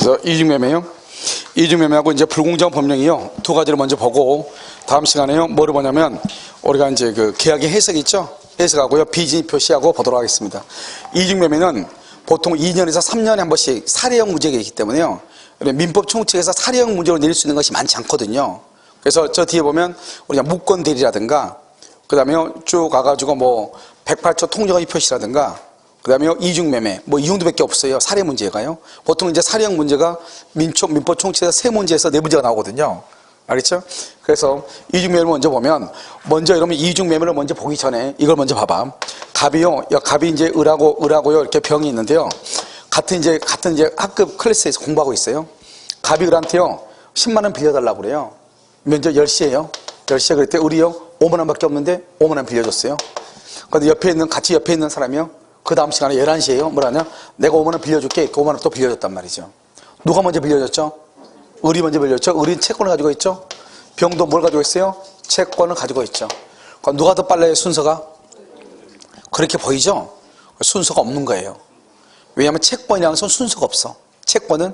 그래서 이중매매요. 이중매매하고 이제 불공정 법령이요. 두 가지를 먼저 보고 다음 시간에요. 뭐를 보냐면 우리가 이제 그 계약의 해석 있죠. 해석하고요. 비진입 표시하고 보도록 하겠습니다. 이중매매는 보통 2년에서 3년에 한 번씩 사례형 문제가 있기 때문에요. 민법 총칙에서 사례형 문제로 내릴 수 있는 것이 많지 않거든요. 그래서 저 뒤에 보면 우리가 무권 대리라든가 그 다음에 쭉 가가지고 뭐 108조 통정의 표시라든가 그 다음에 이중매매 뭐 이 정도밖에 없어요. 사례 문제가요. 보통 이제 사례형 문제가 민법 총칙에서 세 문제에서 네 문제가 나오거든요. 알겠죠? 그래서 이중매매를 먼저 보면 먼저 이러면 이중매매를 먼저 보기 전에 이걸 먼저 봐봐. 갑이요. 갑이 이제 을하고요. 이렇게 병이 있는데요. 같은 이제 학급 클래스에서 공부하고 있어요. 갑이 을한테요. 10만 원 빌려달라고 그래요. 면접 10시에요. 10시에 그랬대. 을이요. 5만 원밖에 없는데 5만 원 빌려줬어요. 근데 같이 옆에 있는 사람이요. 그 다음 시간에 11시에요. 뭐라냐? 내가 5만 원 빌려줄게. 그 5만 원 또 빌려줬단 말이죠. 누가 먼저 빌려줬죠? 을이 먼저 빌려줬죠. 을이 채권을 가지고 있죠. 병도 뭘 가지고 있어요? 채권을 가지고 있죠. 그럼 누가 더 빨라요? 순서가? 그렇게 보이죠? 순서가 없는 거예요. 왜냐하면 채권이라는 것은 순서가 없어. 채권은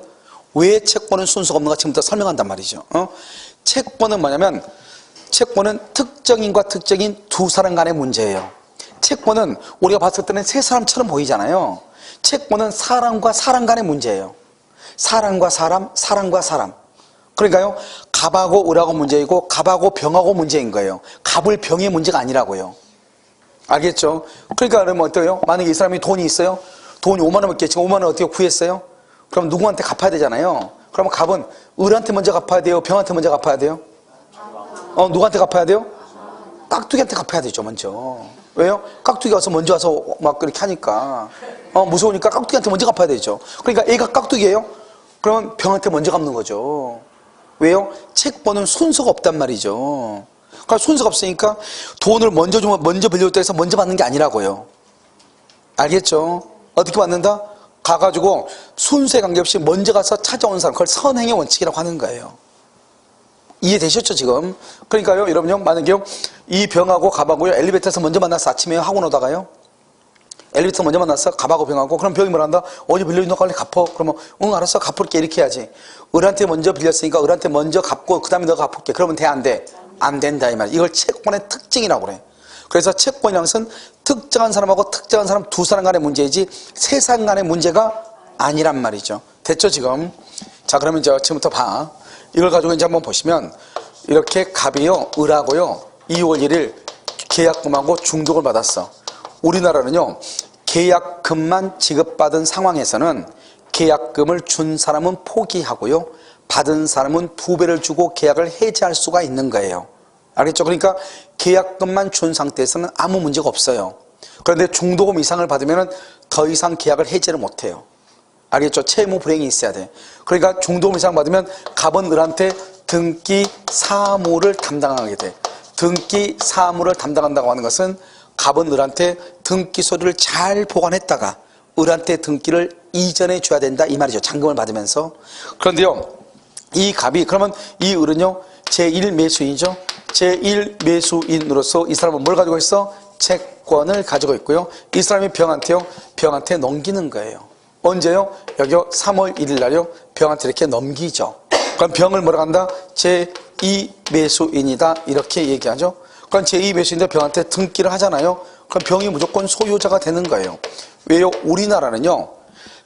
왜 채권은 순서가 없는가 지금부터 설명한단 말이죠. 채권은 뭐냐면 채권은 특정인과 특정인 두 사람 간의 문제예요. 채권은 우리가 봤을 때는 세 사람처럼 보이잖아요. 채권은 사람과 사람 간의 문제예요. 사람과 사람, 사람과 사람. 그러니까요, 갑하고 을하고 문제이고 갑하고 병하고 문제인 거예요. 갑을 병의 문제가 아니라고요. 알겠죠? 그러니까 그러면 어때요? 만약에 이 사람이 돈이 있어요. 돈이 5만 원밖에 지금 5만 원 어떻게 구했어요? 그럼 누구한테 갚아야 되잖아요. 그러면 갑은 을한테 먼저 갚아야 돼요? 병한테 먼저 갚아야 돼요? 누구한테 갚아야 돼요? 깍두기한테 갚아야 되죠, 먼저. 왜요? 깍두기가 먼저 와서 막 그렇게 하니까 무서우니까 깍두기한테 먼저 갚아야 되죠. 그러니까 A가 깍두기예요? 그러면 병한테 먼저 갚는 거죠. 왜요? 채권은 순서가 없단 말이죠. 그러니까 순서가 없으니까 돈을 먼저 주면 먼저 빌려줬다 해서 먼저 받는 게 아니라고요. 알겠죠? 어떻게 받는다? 가가지고 순서에 관계없이 먼저 가서 찾아온 사람, 그걸 선행의 원칙이라고 하는 거예요. 이해되셨죠, 지금? 그러니까요, 여러분요, 만약에요, 이 병하고 갑하고요, 엘리베이터에서 먼저 만나서 아침에 학원 오다가요, 엘리베이터 먼저 만났어, 갑하고 병하고, 그럼 병이 뭐란다? 어제 빌려준 거 빨리 갚어. 그러면, 응, 알았어, 갚을게. 이렇게 해야지. 을한테 먼저 빌렸으니까 을한테 먼저 갚고, 그 다음에 너가 갚을게. 그러면 돼, 안 돼? 안 된다, 이 말이야. 이걸 채권의 특징이라고 그래. 그래서 채권이라는 것은 특정한 사람하고 특정한 사람 두 사람 간의 문제이지 세 사람 간의 문제가 아니란 말이죠. 됐죠, 지금? 자, 그러면 이제 지금부터 봐. 이걸 가지고 이제 한번 보시면 이렇게 갑이요, 을하고요, 2월 1일 계약금하고 중독을 받았어. 우리나라는요, 계약금만 지급받은 상황에서는 계약금을 준 사람은 포기하고요, 받은 사람은 2배를 주고 계약을 해지할 수가 있는 거예요. 알겠죠? 그러니까 계약금만 준 상태에서는 아무 문제가 없어요. 그런데 중도금 이상을 받으면 더 이상 계약을 해지를 못해요. 알겠죠? 채무 불이행이 있어야 돼. 그러니까 중도금 이상 받으면 갑은 을한테 등기 사무를 담당하게 돼. 등기 사무를 담당한다고 하는 것은 갑은 을한테 등기 서류를 잘 보관했다가 을한테 등기를 이전해 줘야 된다 이 말이죠. 잔금을 받으면서. 그런데요, 이 갑이, 그러면 이 을은요, 제1매수인이죠. 제1매수인으로서 이 사람은 뭘 가지고 있어? 채권을 가지고 있고요. 이 사람이 병한테 넘기는 거예요. 언제요? 여기요, 3월 1일 날요, 병한테 이렇게 넘기죠. 그럼 병을 뭐라고 한다? 제2매수인이다. 이렇게 얘기하죠. 그럼 제2매수인인데 병한테 등기를 하잖아요. 그럼 병이 무조건 소유자가 되는 거예요. 왜요? 우리나라는요,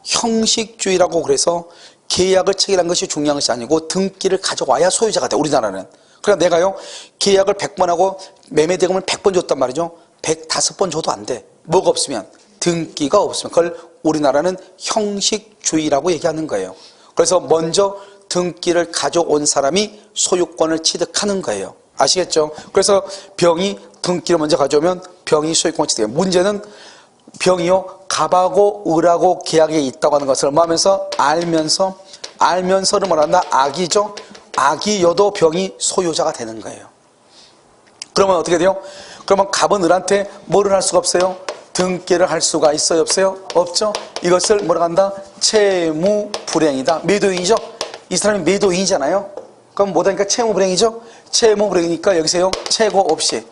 형식주의라고 그래서 계약을 체결한 것이 중요한 것이 아니고 등기를 가져와야 소유자가 돼, 우리나라는. 그러니까 내가요, 계약을 100번 하고 매매대금을 100번 줬단 말이죠. 105번 줘도 안 돼. 뭐가 없으면? 등기가 없으면. 그걸 우리나라는 형식주의라고 얘기하는 거예요. 그래서 먼저 등기를 가져온 사람이 소유권을 취득하는 거예요. 아시겠죠? 그래서 병이 등기를 먼저 가져오면 병이 소유권을 취득해요. 문제는 병이요, 갑하고 을하고 계약에 있다고 하는 것을 뭐 하면서? 알면서를 뭐란다? 악이죠? 악이여도 병이 소유자가 되는 거예요. 그러면 어떻게 돼요? 그러면 갑은 을한테 뭐를 할 수가 없어요? 등기를 할 수가 있어요? 없어요? 없죠? 이것을 뭐라고 한다? 채무 불이행이다. 매도인이죠? 이 사람이 매도인이잖아요? 그럼 뭐다니까 채무 불이행이죠? 채무 불이행이니까 여기서요, 최고 없이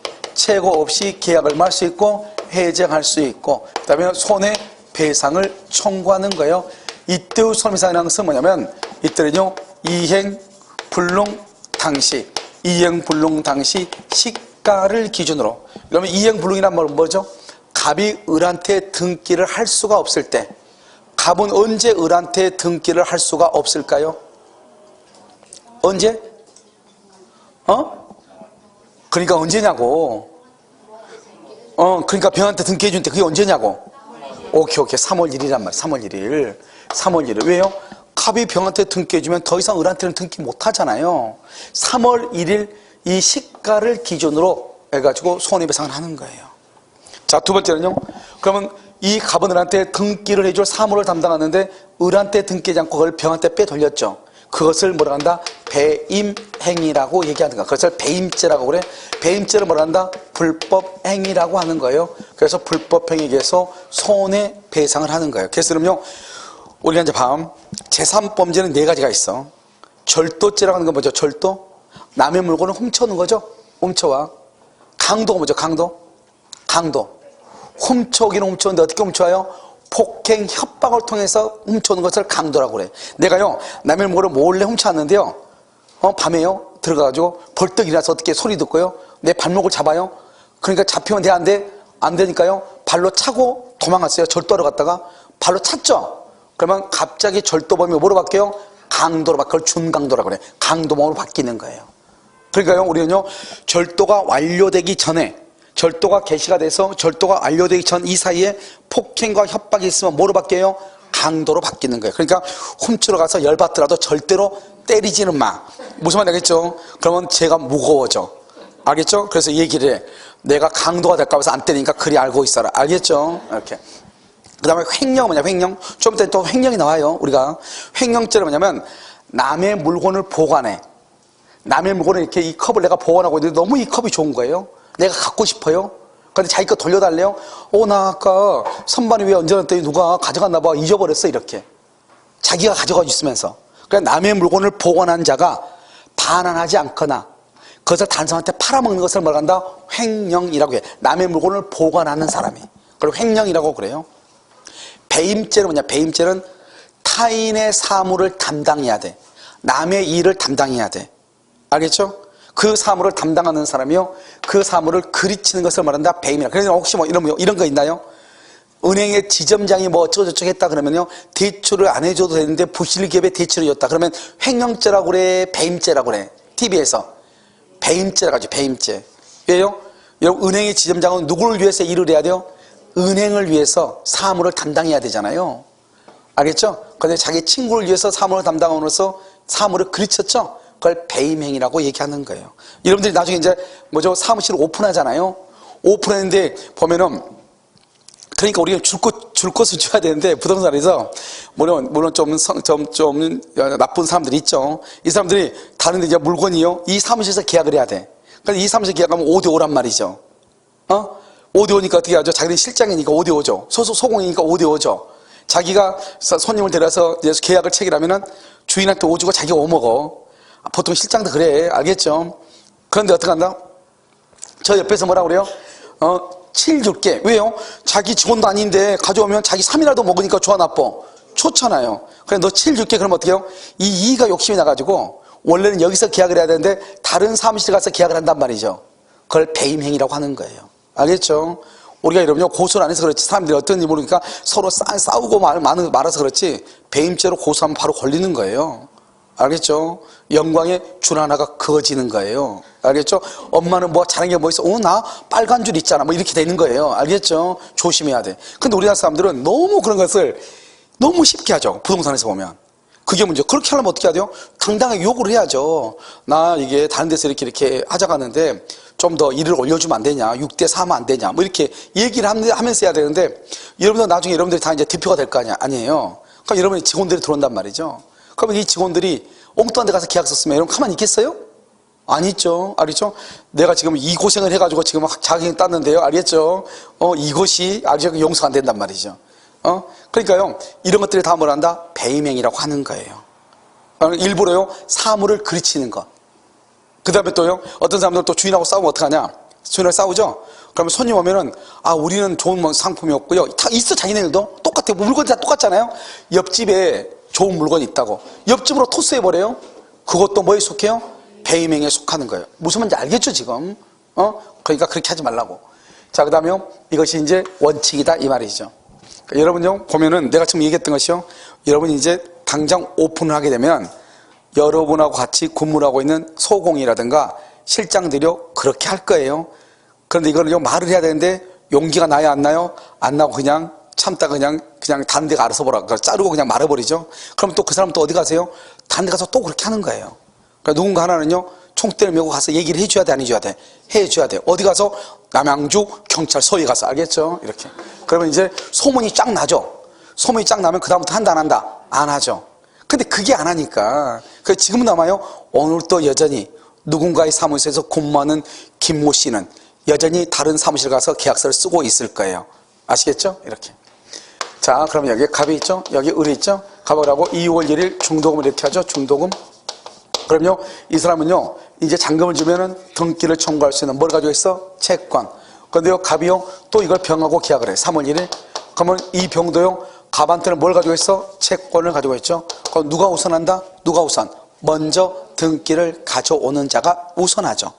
계약을 말 수 있고 해지할 수 있고, 그 다음에 손해배상을 청구하는 거예요. 이때의 손해배상이라는 것은 뭐냐면 이때는요 이행불능 당시 시가를 기준으로. 그러면 이행불능이란 뭐죠? 갑이 을한테 등기를 할 수가 없을 때, 갑은 언제 을한테 등기를 할 수가 없을까요? 언제? 그러니까 언제냐고. 그러니까 병한테 등기해 준 때 그게 언제냐고. 오케이. 3월 1일이란 말이야. 3월 1일. 왜요? 갑이 병한테 등기해 주면 더 이상 을한테는 등기 못 하잖아요. 3월 1일 이 시가를 기준으로 해가지고 손해배상을 하는 거예요. 자, 두 번째는요. 그러면 이 갑은 을한테 등기를 해줄 사물을 담당하는데 을한테 등기하지 않고 그걸 병한테 빼돌렸죠. 그것을 뭐라 한다? 배임행위라고 얘기하는 거야. 그것을 배임죄라고 그래. 배임죄를 뭐라 한다? 불법행위라고 하는 거예요. 그래서 불법행위에 의해서 손해배상을 하는 거예요. 그래서 그럼요, 우리가 이제 제3범죄는 네 가지가 있어. 절도죄라고 하는 건 뭐죠? 절도? 남의 물건을 훔쳐오는 거죠. 훔쳐와. 강도가 뭐죠? 강도. 훔쳐오기는 훔쳐오는데 어떻게 훔쳐와요? 폭행, 협박을 통해서 훔쳐오는 것을 강도라고 그래. 내가요, 남의 물건을 몰래 훔쳐왔는데요. 밤에요, 들어가가지고 벌떡 일어나서 어떻게 소리 듣고요. 내 발목을 잡아요. 그러니까 잡히면 돼, 안 돼? 안 되니까요. 발로 차고 도망갔어요. 절도하러 갔다가. 발로 찼죠? 그러면 갑자기 절도범이 뭐로 바뀌어요? 강도로 바뀌어. 그걸 준강도라고 그래. 강도범으로 바뀌는 거예요. 그러니까요, 우리는요, 절도가 완료되기 전에, 절도가 개시가 돼서 절도가 완료되기 전 이 사이에 폭행과 협박이 있으면 뭐로 바뀌어요? 강도로 바뀌는 거예요. 그러니까 훔치러 가서 열받더라도 절대로 때리지는 마. 무슨 말인지 알겠죠? 그러면 죄가 무거워져. 알겠죠? 그래서 얘기를 해. 내가 강도가 될까 봐서 안 때리니까 그리 알고 있어라. 알겠죠? 이렇게. 그 다음에 횡령은 뭐냐? 횡령. 좀 이따 또 횡령이 나와요. 우리가. 횡령죄는 뭐냐면 남의 물건을 보관해. 남의 물건을 이렇게 이 컵을 내가 보관하고 있는데 너무 이 컵이 좋은 거예요. 내가 갖고 싶어요. 근데 자기 거 돌려달래요. 나 아까 선반에 위에 얹어놨더니 누가 가져갔나 봐. 잊어버렸어. 이렇게. 자기가 가져가고 있으면서. 그러니까 남의 물건을 보관한 자가 반환하지 않거나 그것을 다른 사람한테 팔아먹는 것을 뭐라 한다? 횡령이라고 해. 남의 물건을 보관하는 사람이. 그걸 횡령이라고 그래요. 배임죄는 뭐냐? 배임죄는 타인의 사물을 담당해야 돼. 남의 일을 담당해야 돼. 알겠죠? 그 사물을 담당하는 사람이요, 그 사물을 그리치는 것을 말한다. 배임이라. 그래서 혹시 뭐 이런 거 있나요? 은행의 지점장이 뭐 어쩌고저쩌고 했다 그러면요, 대출을 안 해줘도 되는데 부실기업에 대출을 줬다 그러면 횡령죄라고 그래? 배임죄라고 그래? TV에서 배임죄라고 하죠. 배임죄. 왜요? 여러분, 은행의 지점장은 누구를 위해서 일을 해야 돼요? 은행을 위해서 사물을 담당해야 되잖아요. 알겠죠? 근데 자기 친구를 위해서 사물을 담당함으로써 사물을 그리쳤죠? 그걸 배임행위라고 얘기하는 거예요. 여러분들이 나중에 이제 뭐죠? 사무실을 오픈하잖아요. 오픈했는데 보면은, 그러니까 우리가 줄 것을 줘야 되는데 부동산에서 물론 좀 나쁜 사람들이 있죠. 이 사람들이 다른데 이제 물건이요, 이 사무실에서 계약을 해야 돼. 그러니까 이 사무실 계약하면 5대5란 말이죠. 5대5니까 어떻게 하죠? 자기는 실장이니까 5대5죠. 소공이니까 5대5죠. 자기가 손님을 데려서 계약을 체결하면은 주인한테 5 주고 자기가 5 먹어. 보통 실장도 그래. 알겠죠? 그런데 어떻게 한다? 저 옆에서 뭐라 그래요? 7 줄게. 왜요? 자기 직원도 아닌데 가져오면 자기 3이라도 먹으니까 좋아 나빠? 좋잖아요. 그래, 너 7 줄게. 그럼 어떻게 해요? 이 2가 욕심이 나가지고 원래는 여기서 계약을 해야 되는데 다른 사무실 가서 계약을 한단 말이죠. 그걸 배임행위라고 하는 거예요. 알겠죠? 우리가 여러분요, 고소를 안 해서 그렇지, 사람들이 어떤지 모르니까 서로 싸우고 말아서 그렇지, 배임죄로 고소하면 바로 걸리는 거예요. 알겠죠? 영광의 줄 하나가 그어지는 거예요. 알겠죠? 엄마는 뭐 잘하는 게 뭐 있어? 나 빨간 줄 있잖아. 뭐 이렇게 되는 거예요. 알겠죠? 조심해야 돼. 근데 우리나라 사람들은 너무 그런 것을 너무 쉽게 하죠. 부동산에서 보면. 그게 문제. 그렇게 하려면 어떻게 해야 돼요? 당당하게 욕을 해야죠. 나 이게 다른 데서 이렇게 하자가는데 좀 더 일을 올려주면 안 되냐? 6대4 하면 안 되냐? 뭐 이렇게 얘기를 하면서 해야 되는데, 여러분들 나중에 여러분들이 다 이제 대표가 될 거 아니에요? 그럼 여러분이 직원들이 들어온단 말이죠. 그러면 이 직원들이 엉뚱한 데 가서 계약 썼으면 여러분 가만히 있겠어요? 안 있죠. 알겠죠? 내가 지금 이 고생을 해가지고 지금 자격증 땄는데요. 알겠죠? 이것이 아주 용서가 안 된단 말이죠. 그러니까요, 이런 것들이 다 뭘 한다? 배임행위라고 하는 거예요. 일부러요, 사물을 그르치는 것. 그 다음에 또요, 어떤 사람들은 또 주인하고 싸우면 어떡하냐? 손님이랑 싸우죠? 그러면 손님 오면은, 아, 우리는 좋은 뭐 상품이 없고요. 다 있어, 자기네들도. 똑같아요. 물건이 다 똑같잖아요? 옆집에 좋은 물건이 있다고. 옆집으로 토스해버려요? 그것도 뭐에 속해요? 배임행에 속하는 거예요. 무슨 말인지 알겠죠, 지금? 그러니까 그렇게 하지 말라고. 자, 그 다음에 이것이 이제 원칙이다, 이 말이죠. 그러니까 여러분요, 보면은 내가 지금 얘기했던 것이요. 여러분이 이제 당장 오픈을 하게 되면 여러분하고 같이 근무하고 있는 소공이라든가 실장들이요, 그렇게 할 거예요. 그런데 이거를 말을 해야 되는데 용기가 나요, 안 나요? 안 나고 그냥 참다 그냥 다른 데가 알아서 보라. 자르고 그냥 말아버리죠. 그럼 또 그 사람 또 어디 가세요? 다른 데 가서 또 그렇게 하는 거예요. 그러니까 누군가 하나는요, 총대를 메고 가서 얘기를 해줘야 돼, 안 해줘야 돼? 해줘야 돼. 어디 가서? 남양주 경찰서에 가서, 알겠죠? 이렇게. 그러면 이제 소문이 쫙 나죠? 소문이 쫙 나면 그다음부터 한다, 안 한다? 안 하죠. 근데 그게 안 하니까. 지금 남아요. 오늘 또 여전히 누군가의 사무실에서 근무하는 김모 씨는 여전히 다른 사무실 가서 계약서를 쓰고 있을 거예요. 아시겠죠? 이렇게. 자, 그럼 여기 갑이 있죠? 여기 을이 있죠? 갑을하고 2월 1일 중도금을 이렇게 하죠? 중도금. 그럼요, 이 사람은요, 이제 잔금을 주면은 등기를 청구할 수 있는 뭘 가지고 있어? 채권. 그런데요, 갑이요, 또 이걸 병하고 계약을 해. 3월 1일. 그러면 이 병도요, 갑한테는 뭘 가지고 있어? 채권을 가지고 있죠. 그럼 누가 우선한다? 누가 우선? 먼저 등기를 가져오는 자가 우선하죠.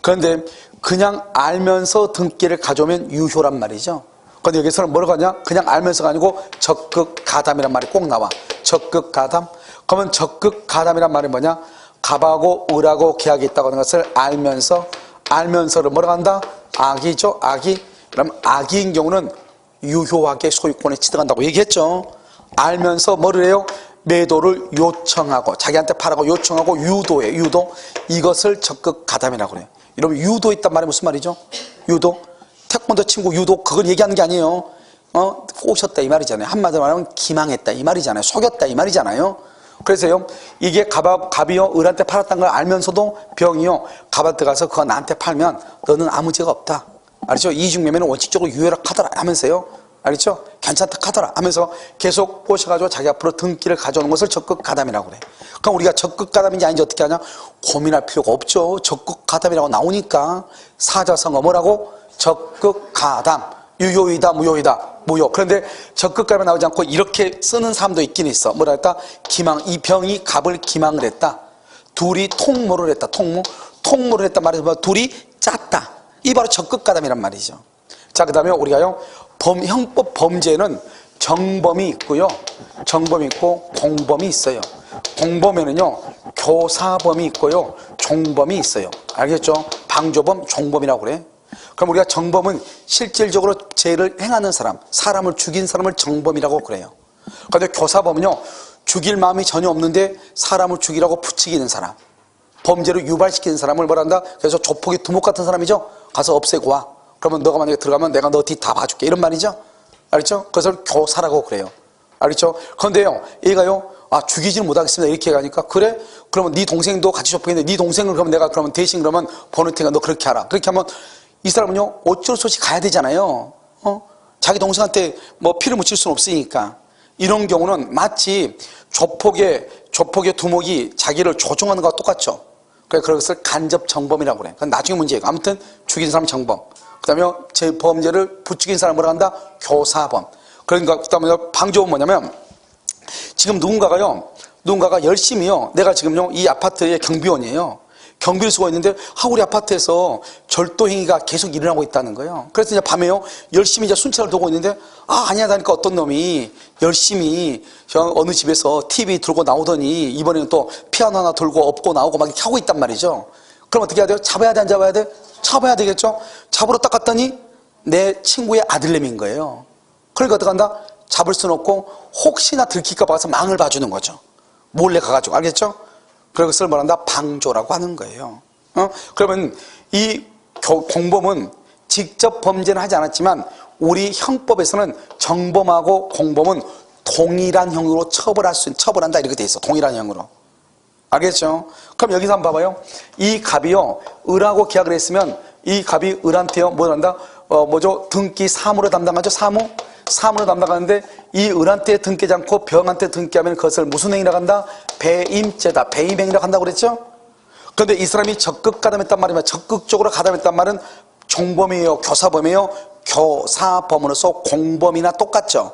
그런데 그냥 알면서 등기를 가져오면 유효란 말이죠. 그런데 여기서는 뭐라고 하냐? 그냥 알면서가 아니고 적극 가담이란 말이 꼭 나와. 적극 가담. 그러면 적극 가담이란 말이 뭐냐? 갑하고 을하고 계약이 있다고 하는 것을 알면서를 뭐라고 한다? 악이죠, 악이. 그럼 악인 경우는 유효하게 소유권에 취득한다고 얘기했죠. 알면서 뭐를 해요? 매도를 요청하고, 자기한테 파라고 요청하고 유도해, 유도. 이것을 적극 가담이라고 그래요. 여러분, 유도했단 말이 무슨 말이죠? 유도. 태권도 친구 유도, 그걸 얘기하는 게 아니에요. 꼬셨다 이 말이잖아요. 한마디로 말하면 기망했다 이 말이잖아요. 속였다 이 말이잖아요. 그래서요, 이게 갑이요, 을한테 팔았다는 걸 알면서도 병이요, 갑한테 가서 그거 나한테 팔면 너는 아무 죄가 없다. 알죠? 이중매매는 원칙적으로 유효라 하더라 하면서요. 알겠죠? 괜찮다 하더라 하면서 계속 꼬셔가지고 자기 앞으로 등기를 가져오는 것을 적극 가담이라고 그래. 그럼 우리가 적극 가담인지 아닌지 어떻게 하냐? 고민할 필요가 없죠. 적극 가담이라고 나오니까. 사자성어 뭐라고? 적극 가담. 유효이다, 무효이다. 무효. 그런데 적극 가담이 나오지 않고 이렇게 쓰는 사람도 있긴 있어. 뭐라 했다? 기망. 이 병이 갑을 기망을 했다. 둘이 통모를 했다. 통모를 했단 말이죠. 둘이 짰다. 이 바로 적극 가담이란 말이죠. 자, 그 다음에 우리가요, 형법 범죄는 정범이 있고요, 정범이 있고 공범이 있어요. 공범에는요, 교사범이 있고요, 종범이 있어요. 알겠죠? 방조범, 종범이라고 그래. 그럼 우리가 정범은 실질적으로 죄를 행하는 사람, 사람을 죽인 사람을 정범이라고 그래요. 그런데 교사범은요, 죽일 마음이 전혀 없는데 사람을 죽이라고 부추기는 사람, 범죄를 유발시키는 사람을 뭐라 한다? 그래서 조폭이 두목 같은 사람이죠? 가서 없애고 와. 그러면 너가 만약에 들어가면 내가 너 뒤 다 봐줄게. 이런 말이죠? 알겠죠? 그것을 교사라고 그래요. 알겠죠? 그런데요, 얘가요, 죽이지는 못하겠습니다. 이렇게 가니까, 그래? 그러면 네 동생도 같이 조폭했는데, 네 동생을 그러면 내가 그러면 대신 그러면 보낼 테니까 너 그렇게 하라. 그렇게 하면 이 사람은요, 어쩔 수 없이 가야 되잖아요. 자기 동생한테 뭐 피를 묻힐 수는 없으니까. 이런 경우는 마치 조폭의 두목이 자기를 조종하는 것과 똑같죠. 그것을 간접 정범이라고 그래. 그건 나중에 문제예요. 아무튼 죽인 사람 정범. 그 다음에 제 범죄를 부추긴 사람을 뭐라 한다? 교사범. 그러니까 그 다음에 방조범은 뭐냐면, 지금 누군가가 열심히요, 내가 지금요, 이 아파트의 경비원이에요. 경비를 쓰고 있는데, 우리 아파트에서 절도 행위가 계속 일어나고 있다는 거예요. 그래서 이제 밤에요, 열심히 이제 순찰을 두고 있는데, 아니야, 하니까 어떤 놈이 열심히 어느 집에서 TV 들고 나오더니, 이번에는 또 피아노 하나 들고 업고 나오고 막 이렇게 하고 있단 말이죠. 그럼 어떻게 해야 돼요? 잡아야 돼, 안 잡아야 돼? 잡아야 되겠죠? 잡으러 딱 갔더니 내 친구의 아들내미인 거예요. 그러니까 어떻게 한다? 잡을 수는 없고 혹시나 들킬까 봐서 망을 봐주는 거죠. 몰래 가가지고. 알겠죠? 그것을 뭐란다? 방조라고 하는 거예요. 그러면 이 공범은 직접 범죄는 하지 않았지만 우리 형법에서는 정범하고 공범은 동일한 형으로 처벌한다 이렇게 돼 있어. 동일한 형으로. 알겠죠? 그럼 여기서 한번 봐봐요. 이 갑이요, 을하고 계약을 했으면 이 갑이 을한테요, 뭘 한다? 등기 사무를 담당하죠? 사무를 담당하는데 이 을한테 등기하지 않고 병한테 등기하면 그것을 무슨 행위라고 한다? 배임죄다. 배임행위라고 한다고 그랬죠? 그런데 이 사람이 적극 가담했단 말이면 적극적으로 가담했단 말은 종범이에요, 교사범이에요? 교사범으로서 공범이나 똑같죠.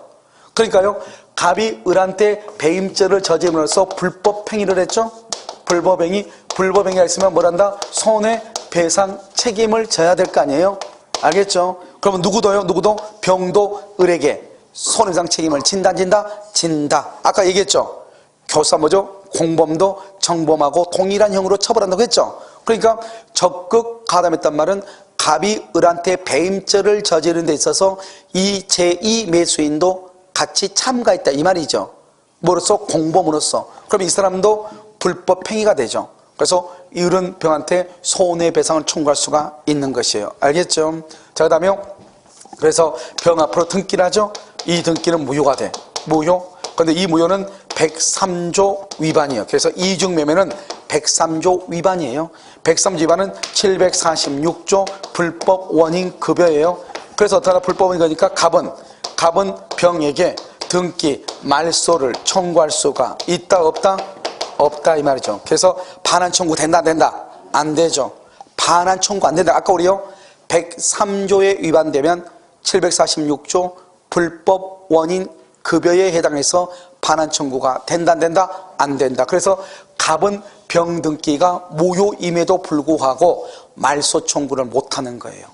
그러니까요, 갑이 을한테 배임죄를 저지름으로써 불법 행위를 했죠. 불법행위가 있으면 뭘 한다? 손해배상 책임을 져야 될 거 아니에요. 알겠죠? 그러면 누구도 병도 을에게 손해배상 책임을 진다. 아까 얘기했죠. 교사 뭐죠? 공범도 정범하고 동일한 형으로 처벌한다고 했죠. 그러니까 적극 가담했단 말은 갑이 을한테 배임죄를 저지르는 데 있어서 이 제2 매수인도 같이 참가했다 이 말이죠. 뭐로서? 공범으로서. 그럼 이 사람도 불법 행위가 되죠. 그래서 이 을은 병한테 손해배상을 청구할 수가 있는 것이에요. 알겠죠? 자, 그 다음에 그래서 병 앞으로 등기를 하죠. 이 등기는 무효가 돼. 무효. 그런데 이 무효는 103조 위반이에요. 그래서 이중매매는 103조 위반이에요. 103조 위반은 746조 불법 원인급여예요. 그래서 어떠나 불법 원인이니까 갑은 병에게 등기, 말소를 청구할 수가 있다 없다? 없다 이 말이죠. 그래서 반환 청구 된다 안 된다? 안 되죠. 반환 청구 안 된다. 아까 우리요 103조에 위반되면 746조 불법 원인 급여에 해당해서 반환 청구가 된다 안 된다? 안 된다. 그래서 갑은 병 등기가 무효임에도 불구하고 말소 청구를 못하는 거예요.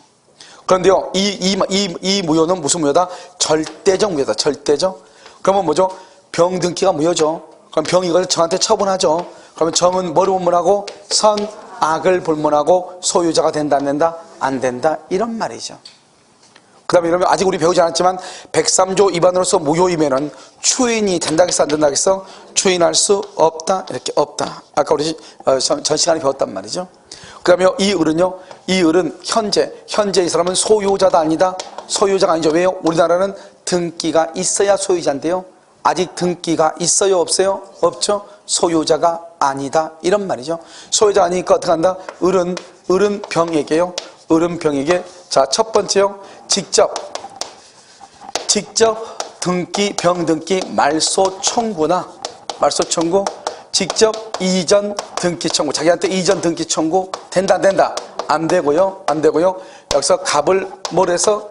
그런데요 이 무효는 무슨 무효다? 절대적 무효다. 절대적. 그러면 뭐죠? 병 등기가 무효죠. 그럼 병이 이걸 정한테 처분하죠. 그러면 정은 뭐를 불문하고? 선악을 불문하고 소유자가 된다 안 된다? 안 된다 이런 말이죠. 그 다음에 이러면 아직 우리 배우지 않았지만 103조 위반으로서 무효이면은 추인이 된다겠어 안 된다겠어? 추인할 수 없다 이렇게 없다. 아까 우리 전 시간에 배웠단 말이죠. 그 다음에 이 을은 현재 이 사람은 소유자다 아니다? 소유자가 아니죠. 왜요? 우리나라는 등기가 있어야 소유자인데요. 아직 등기가 있어요 없어요? 없죠. 소유자가 아니다 이런 말이죠. 소유자가 아니니까 어떻게 한다? 을은 병에게요. 자, 첫 번째요. 직접 병 등기 말소 청구 직접 이전 등기 청구 자기한테 이전 등기 청구 된다 안 된다? 안 되고요. 여기서 갑을 뭘 해서?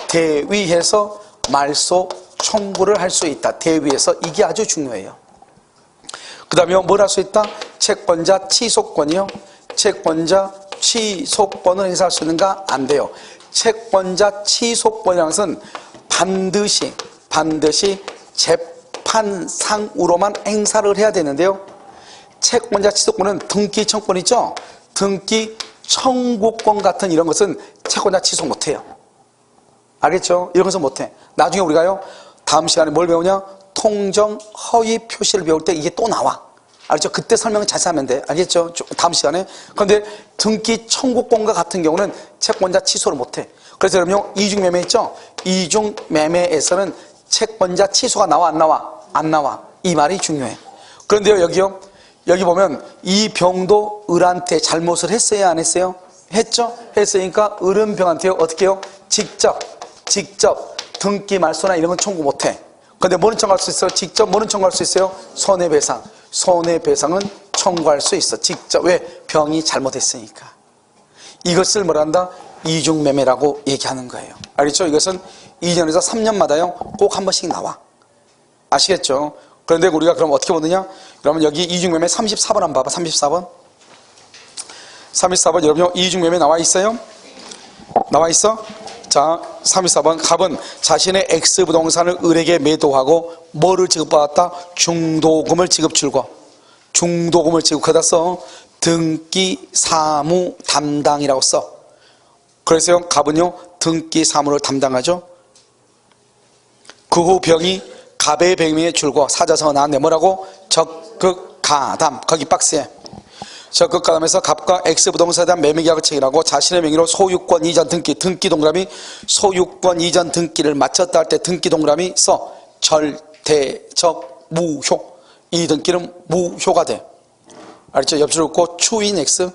대위해서 말소 청구를 할 수 있다. 대위에서. 이게 아주 중요해요. 그 다음에 뭘 할 수 있다? 채권자 취소권이요. 채권자 취소권을 행사할 수 있는가? 안 돼요. 채권자 취소권이라는 것은 반드시 재판상으로만 행사를 해야 되는데요. 채권자 취소권은 등기 청구권 있죠? 등기 청구권 같은 이런 것은 채권자 취소 못해요. 알겠죠? 이런 것은 못해. 나중에 우리가요 다음 시간에 뭘 배우냐? 통정 허위 표시를 배울 때 이게 또 나와. 알겠죠? 그때 설명을 자세히 하면 돼. 알겠죠? 다음 시간에. 그런데 등기 청구권과 같은 경우는 채권자 취소를 못해. 그래서 여러분 이중매매 있죠? 이중매매에서는 채권자 취소가 나와 안 나와? 안 나와. 이 말이 중요해. 그런데요 여기 보면 이 병도 을한테 잘못을 했어요 안 했어요? 했죠? 했으니까 을은 병한테요 어떻게 해요? 직접 등기 말소나 이런 건 청구 못해. 근데 뭐는 청구할 수 있어요? 직접 뭐는 청구할 수 있어요? 손해배상은 청구할 수 있어. 직접. 왜? 병이 잘못했으니까. 이것을 뭐란다? 이중매매라고 얘기하는 거예요. 알겠죠? 이것은 2년에서 3년마다요 꼭 한 번씩 나와. 아시겠죠? 그런데 우리가 그럼 어떻게 보느냐? 그러면 여기 이중매매 34번 한번 봐봐. 34번 여러분 이중매매 나와 있어요? 나와 있어? 자, 34번 갑은 자신의 X부동산을 을에게 매도하고 뭐를 지급받았다? 중도금을 지급하다 써. 등기 사무 담당이라고 써. 그래서 갑은요 등기 사무를 담당하죠. 그 후 병이 갑의 배임에 줄고 사자성어 나왔네. 뭐라고? 적극 가담. 거기 박스에 적극 가담해서 갑과 X부동산에 대한 매매계약을 체결하고 자신의 명의로 소유권 이전 등기 동그라미 소유권 이전 등기를 마쳤다 할 때 등기 동그라미 써. 절대적 무효. 이 등기는 무효가 돼. 알겠죠? 옆줄을 긋고 추인 X.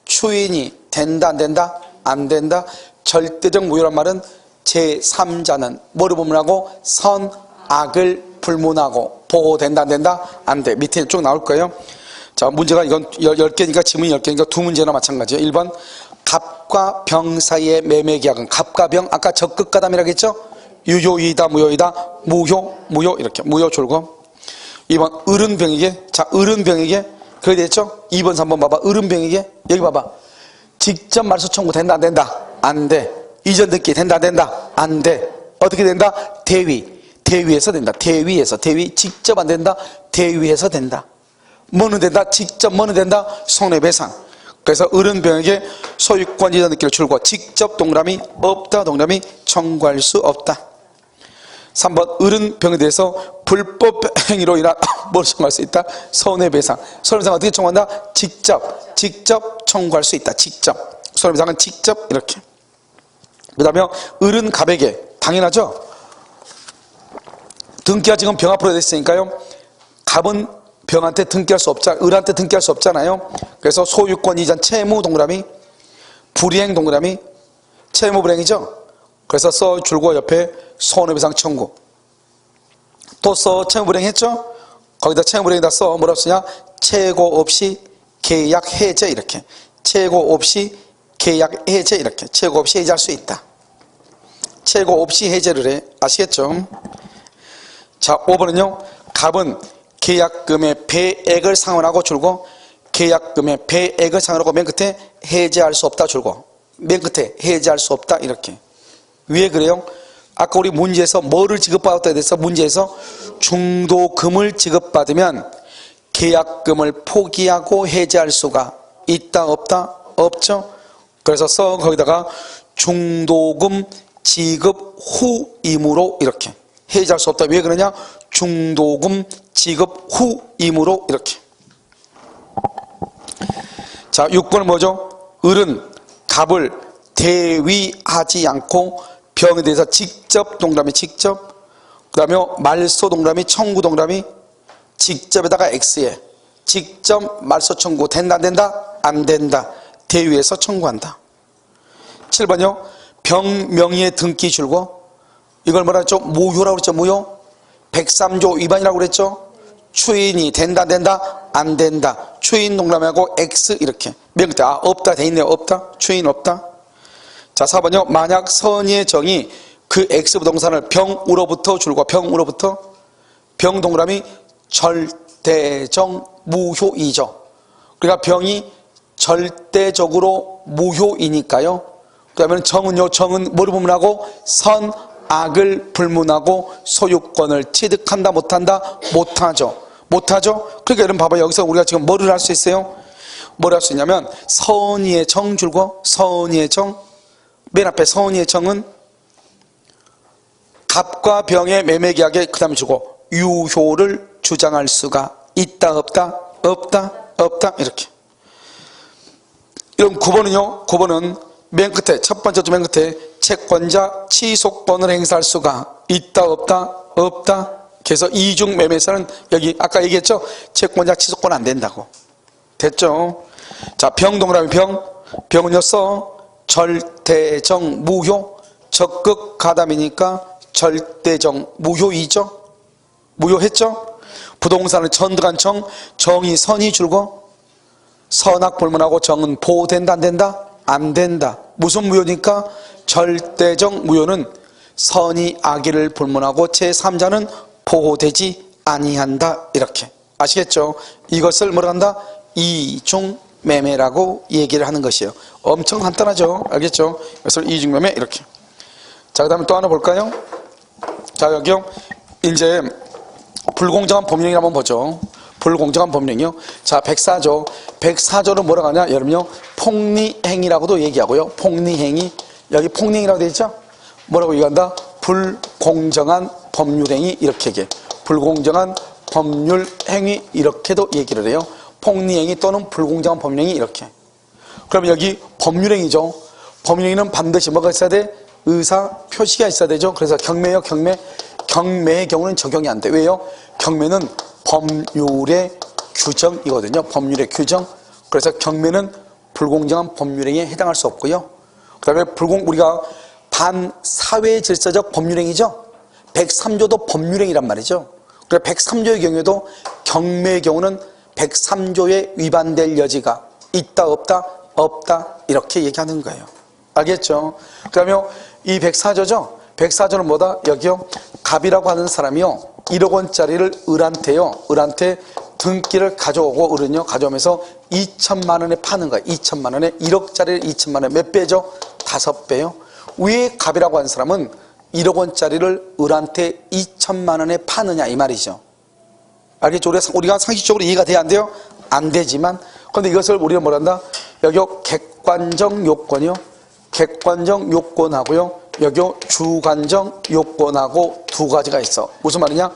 추인이 된다 안 된다? 안 된다. 절대적 무효란 말은 제3자는 뭐를 불문하고? 선악을 불문하고 보호된다 안 된다? 안 돼. 밑에 쭉 나올 거예요. 자, 문제가 이건 10개니까 지문이 10개니까 두 문제나 마찬가지예요. 1번 갑과 병 사이의 매매계약은 갑과 병, 아까 적극가담이라고 했죠? 유효이다, 무효이다, 무효 이렇게 무효 줄고. 2번 을은병에게, 자 을은병에게 그래 됐죠? 2번 3번 봐봐. 을은병에게 여기 봐봐. 직접 말소 청구 된다 안 된다? 안 돼. 이전 듣기 된다 안 된다? 안 돼. 어떻게 된다? 대위에서 된다. 대위 직접 안 된다. 대위에서 된다. 뭐는 된다? 직접 뭐는 된다? 손해배상. 그래서 을은병에게 소유권 이전 듣기를 줄고 직접 동그라미 없다 동그라미 청구할 수 없다. 3번 을은병에 대해서 불법 행위로 인한 뭘 청구할 수 있다? 손해배상. 손해배상 어떻게 청구한다? 직접 청구할 수 있다. 직접. 손해배상은 직접 이렇게. 그 다음에 을은갑에게 당연하죠? 등기가 지금 병 앞으로 됐으니까요. 갑은 병한테 등기할 수 없잖아요. 을한테 등기할 수 없잖아요. 그래서 소유권 이전 채무 동그라미 불이행 동그라미 채무 불이행이죠. 그래서 써 줄고 옆에 손해배상 청구. 또 써 채무 불이행했죠. 거기다 채무 불이행에다 써 뭐라고 쓰냐? 최고 없이 계약 해제 이렇게. 최고 없이 계약 해제 이렇게. 최고 없이 해제할 수 있다. 최고 없이 해제를 해. 아시겠죠? 자 5번은요. 갑은 계약금의 배액을 상환하고 줄고 계약금의 배액을 상환하고 맨 끝에 해제할 수 없다 줄고 맨 끝에 해제할 수 없다 이렇게. 왜 그래요? 아까 우리 문제에서 뭐를 지급받았다에 대해서 문제에서 중도금을 지급받으면 계약금을 포기하고 해제할 수가 있다 없다? 없죠. 그래서 써 거기다가 중도금 지급 후이므로 이렇게 해제할 수 없다. 왜 그러냐? 중도금 지급 후이므로 이렇게. 자 6번은 뭐죠? 을은 갑을 대위하지 않고 병에 대해서 직접 동그라미 직접 그 다음에 말소 동그라미 청구 동그라미 직접에다가 X에 직접 말소 청구 된다 안 된다? 안 된다. 대위에서 청구한다. 7번요. 병 명의의 등기 줄고 이걸 뭐라 했죠? 무효라고 그랬죠? 무효. 103조 위반이라고 그랬죠? 추인이 된다 안 된다? 안 된다. 추인 동그라미하고 X 이렇게. 맨 끝에 없다 돼 있네요. 없다. 추인 없다. 자 4번요. 만약 선의의 정이 그 X 부동산을 병으로부터 줄고 병으로부터 병 동그라미 절대적 무효이죠. 그러니까 병이 절대적으로 무효이니까요. 그러면 정은요. 정은 뭐를 불문하고 선악을 불문하고 소유권을 취득한다 못한다? 못하죠. 못하죠. 그러니까 여러분 봐봐요. 여기서 우리가 지금 뭐를 할 수 있어요? 뭘 할 수 있냐면 선의의 정 줄고 선의의 정 맨 앞에 선의의 정은 갑과 병의 매매계약에 그 다음에 주고 유효를 주장할 수가 있다 없다? 없다 없다 이렇게. 그럼 9번은요. 9번은 맨 끝에 첫 번째 맨 끝에 채권자 취소권을 행사할 수가 있다 없다? 없다. 그래서 이중 매매에서는 여기 아까 얘기했죠. 채권자 취소권 안 된다고. 됐죠. 자 병 동그라미 병은요 써 절대적 무효 적극 가담이니까 절대적 무효이죠. 무효했죠. 부동산을 전득한 정이 선이 줄고 선악 불문하고 정은 보호된다 안 된다? 안 된다. 무슨 무효니까? 절대적 무효는 선이 악의를 불문하고 제3자는 보호되지 아니한다. 이렇게. 아시겠죠? 이것을 뭐라 한다? 이중매매라고 얘기를 하는 것이에요. 엄청 간단하죠? 알겠죠? 이것을 이중매매 이렇게. 자, 그 다음에 또 하나 볼까요? 자, 여기요. 이제 불공정한 법령을 한번 보죠. 불공정한 법령이요. 자, 104조. 104조는 뭐라고 하냐? 여러분요. 폭리행위라고도 얘기하고요. 폭리행위. 여기 폭리행위라고 되어 있죠? 뭐라고 얘기한다? 불공정한 법률행위 이렇게 얘기해. 불공정한 법률행위 이렇게도 얘기를 해요. 폭리행위 또는 불공정한 법령이 이렇게. 그러면 여기 법률행위죠. 법률행위는 반드시 뭐가 있어야 돼? 의사 표시가 있어야 되죠. 그래서 경매요. 경매의 경우는 적용이 안 돼. 왜요? 경매는 법률의 규정이거든요. 법률의 규정. 그래서 경매는 불공정한 법률행위에 해당할 수 없고요. 그 다음에 우리가 반사회질서적 법률행위죠. 103조도 법률행위란 말이죠. 그래서 103조의 경우에도 경매의 경우는 103조에 위반될 여지가 있다 없다? 없다 이렇게 얘기하는 거예요. 알겠죠? 그 다음에 이 백사조죠. 백사조는 뭐다? 여기요, 갑이라고 하는 사람이요 1억 원짜리를 을한테 등기를 가져오고, 을은요 가져오면서 2천만 원에 파는 거예요. 2천만 원에 1억짜리를 2천만 원에 몇 배죠? 5배요. 왜 갑이라고 하는 사람은 1억 원짜리를 을한테 2천만 원에 파느냐 이 말이죠. 알겠죠? 우리가 상식적으로 이해가 돼야 안 돼요? 안 되지만, 그런데 이것을 우리가 뭐란다? 여기 객관적 요건이요, 객관적 요건하고요, 여기 주관적 요건하고 두 가지가 있어. 무슨 말이냐?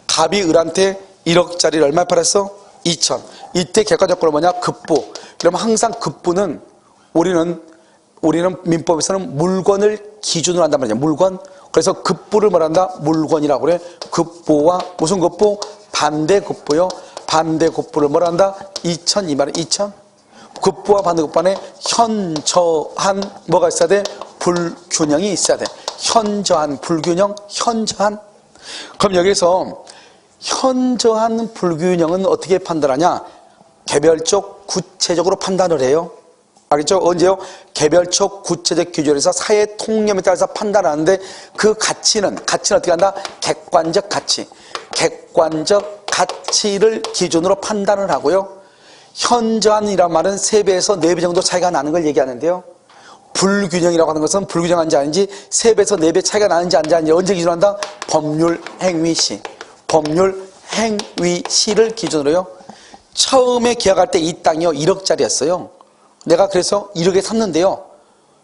갑이 을한테 1억짜리를 얼마에 팔았어? 2천. 이때 객관적 요건은 뭐냐? 급부. 그러면 항상 급부는 우리는 민법에서는 물건을 기준으로 한단 말이야. 물건. 그래서 급부를 뭐란다? 물건이라고 그래. 급부와 무슨 급부? 반대급부요. 반대급부를 뭐란다? 2천 이 말이야. 2천. 급부와 반대급부 안에 현저한 뭐가 있어야 돼? 불균형이 있어야 돼. 현저한 불균형, 현저한. 그럼 여기서 현저한 불균형은 어떻게 판단하냐? 개별적 구체적으로 판단을 해요. 알겠죠? 언제요? 개별적 구체적 기준에서 사회 통념에 따라서 판단하는데, 그 가치는 어떻게 한다? 객관적 가치. 객관적 가치를 기준으로 판단을 하고요. 현저한이란 말은 3배에서 4배 정도 차이가 나는 걸 얘기하는데요. 불균형이라고 하는 것은 불균형한지 아닌지 3배에서 4배 차이가 나는지 안 나는지 언제 기준으로 한다? 법률 행위시. 법률 행위시를 기준으로요. 처음에 계약할 때 이 땅이요 1억짜리였어요. 내가 그래서 1억에 샀는데요.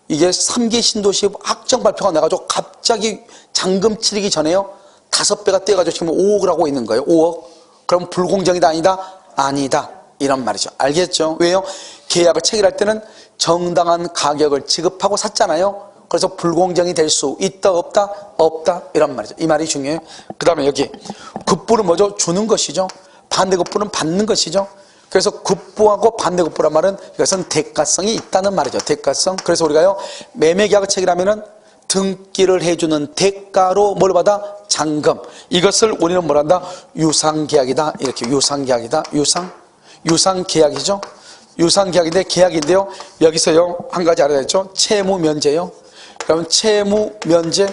이게 3기 신도시 확정 발표가 나가지고 갑자기 잔금 치르기 전에요 5배가 떼가지고 지금 5억을 하고 있는 거예요. 5억. 그럼 불공정이다 아니다? 아니다. 이런 말이죠. 알겠죠? 왜요? 계약을 체결할 때는 정당한 가격을 지급하고 샀잖아요. 그래서 불공정이 될 수 있다 없다? 없다. 이런 말이죠. 이 말이 중요해요. 그 다음에 여기 급부는 뭐죠? 주는 것이죠. 반대급부는 받는 것이죠. 그래서 급부하고 반대급부란 말은 이것은 대가성이 있다는 말이죠. 대가성. 그래서 우리가요 매매계약을 체결하면은 등기를 해주는 대가로 뭘 받아? 잔금. 이것을 우리는 뭐란다? 유상계약이다. 이렇게 유상계약이다. 유상계약이죠. 유상계약인데 계약인데요. 여기서요 한 가지 알아야 겠죠? 채무면제요. 그러면 채무면제,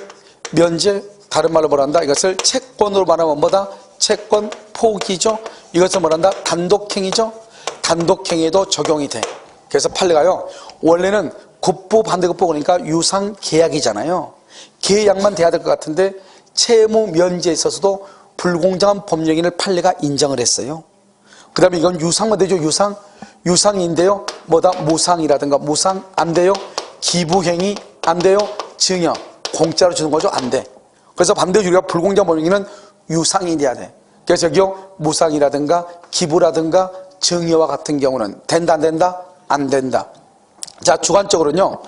다른 말로 뭐란다? 이것을 채권으로 말하면 뭐다? 채권 포기죠. 이것을 뭐란다? 단독행위죠. 단독행위에도 적용이 돼. 그래서 판례가요 원래는 급부 반대급부 그러니까 유상계약이잖아요. 계약만 돼야 될 것 같은데 채무면제에 있어서도 불공정한 법령인을 판례가 인정을 했어요. 그 다음에 이건 유상만 되죠. 유상인데요 뭐다? 무상이라든가 무상 안 돼요. 기부행위 안 돼요. 증여 공짜로 주는 거죠. 안 돼. 그래서 반대로 우리가 불공정한 법령인은 유상이 돼야 돼. 그래서 여기요 무상이라든가 기부라든가 증여와 같은 경우는 된다 안 된다? 안 된다. 자, 주관적으로는요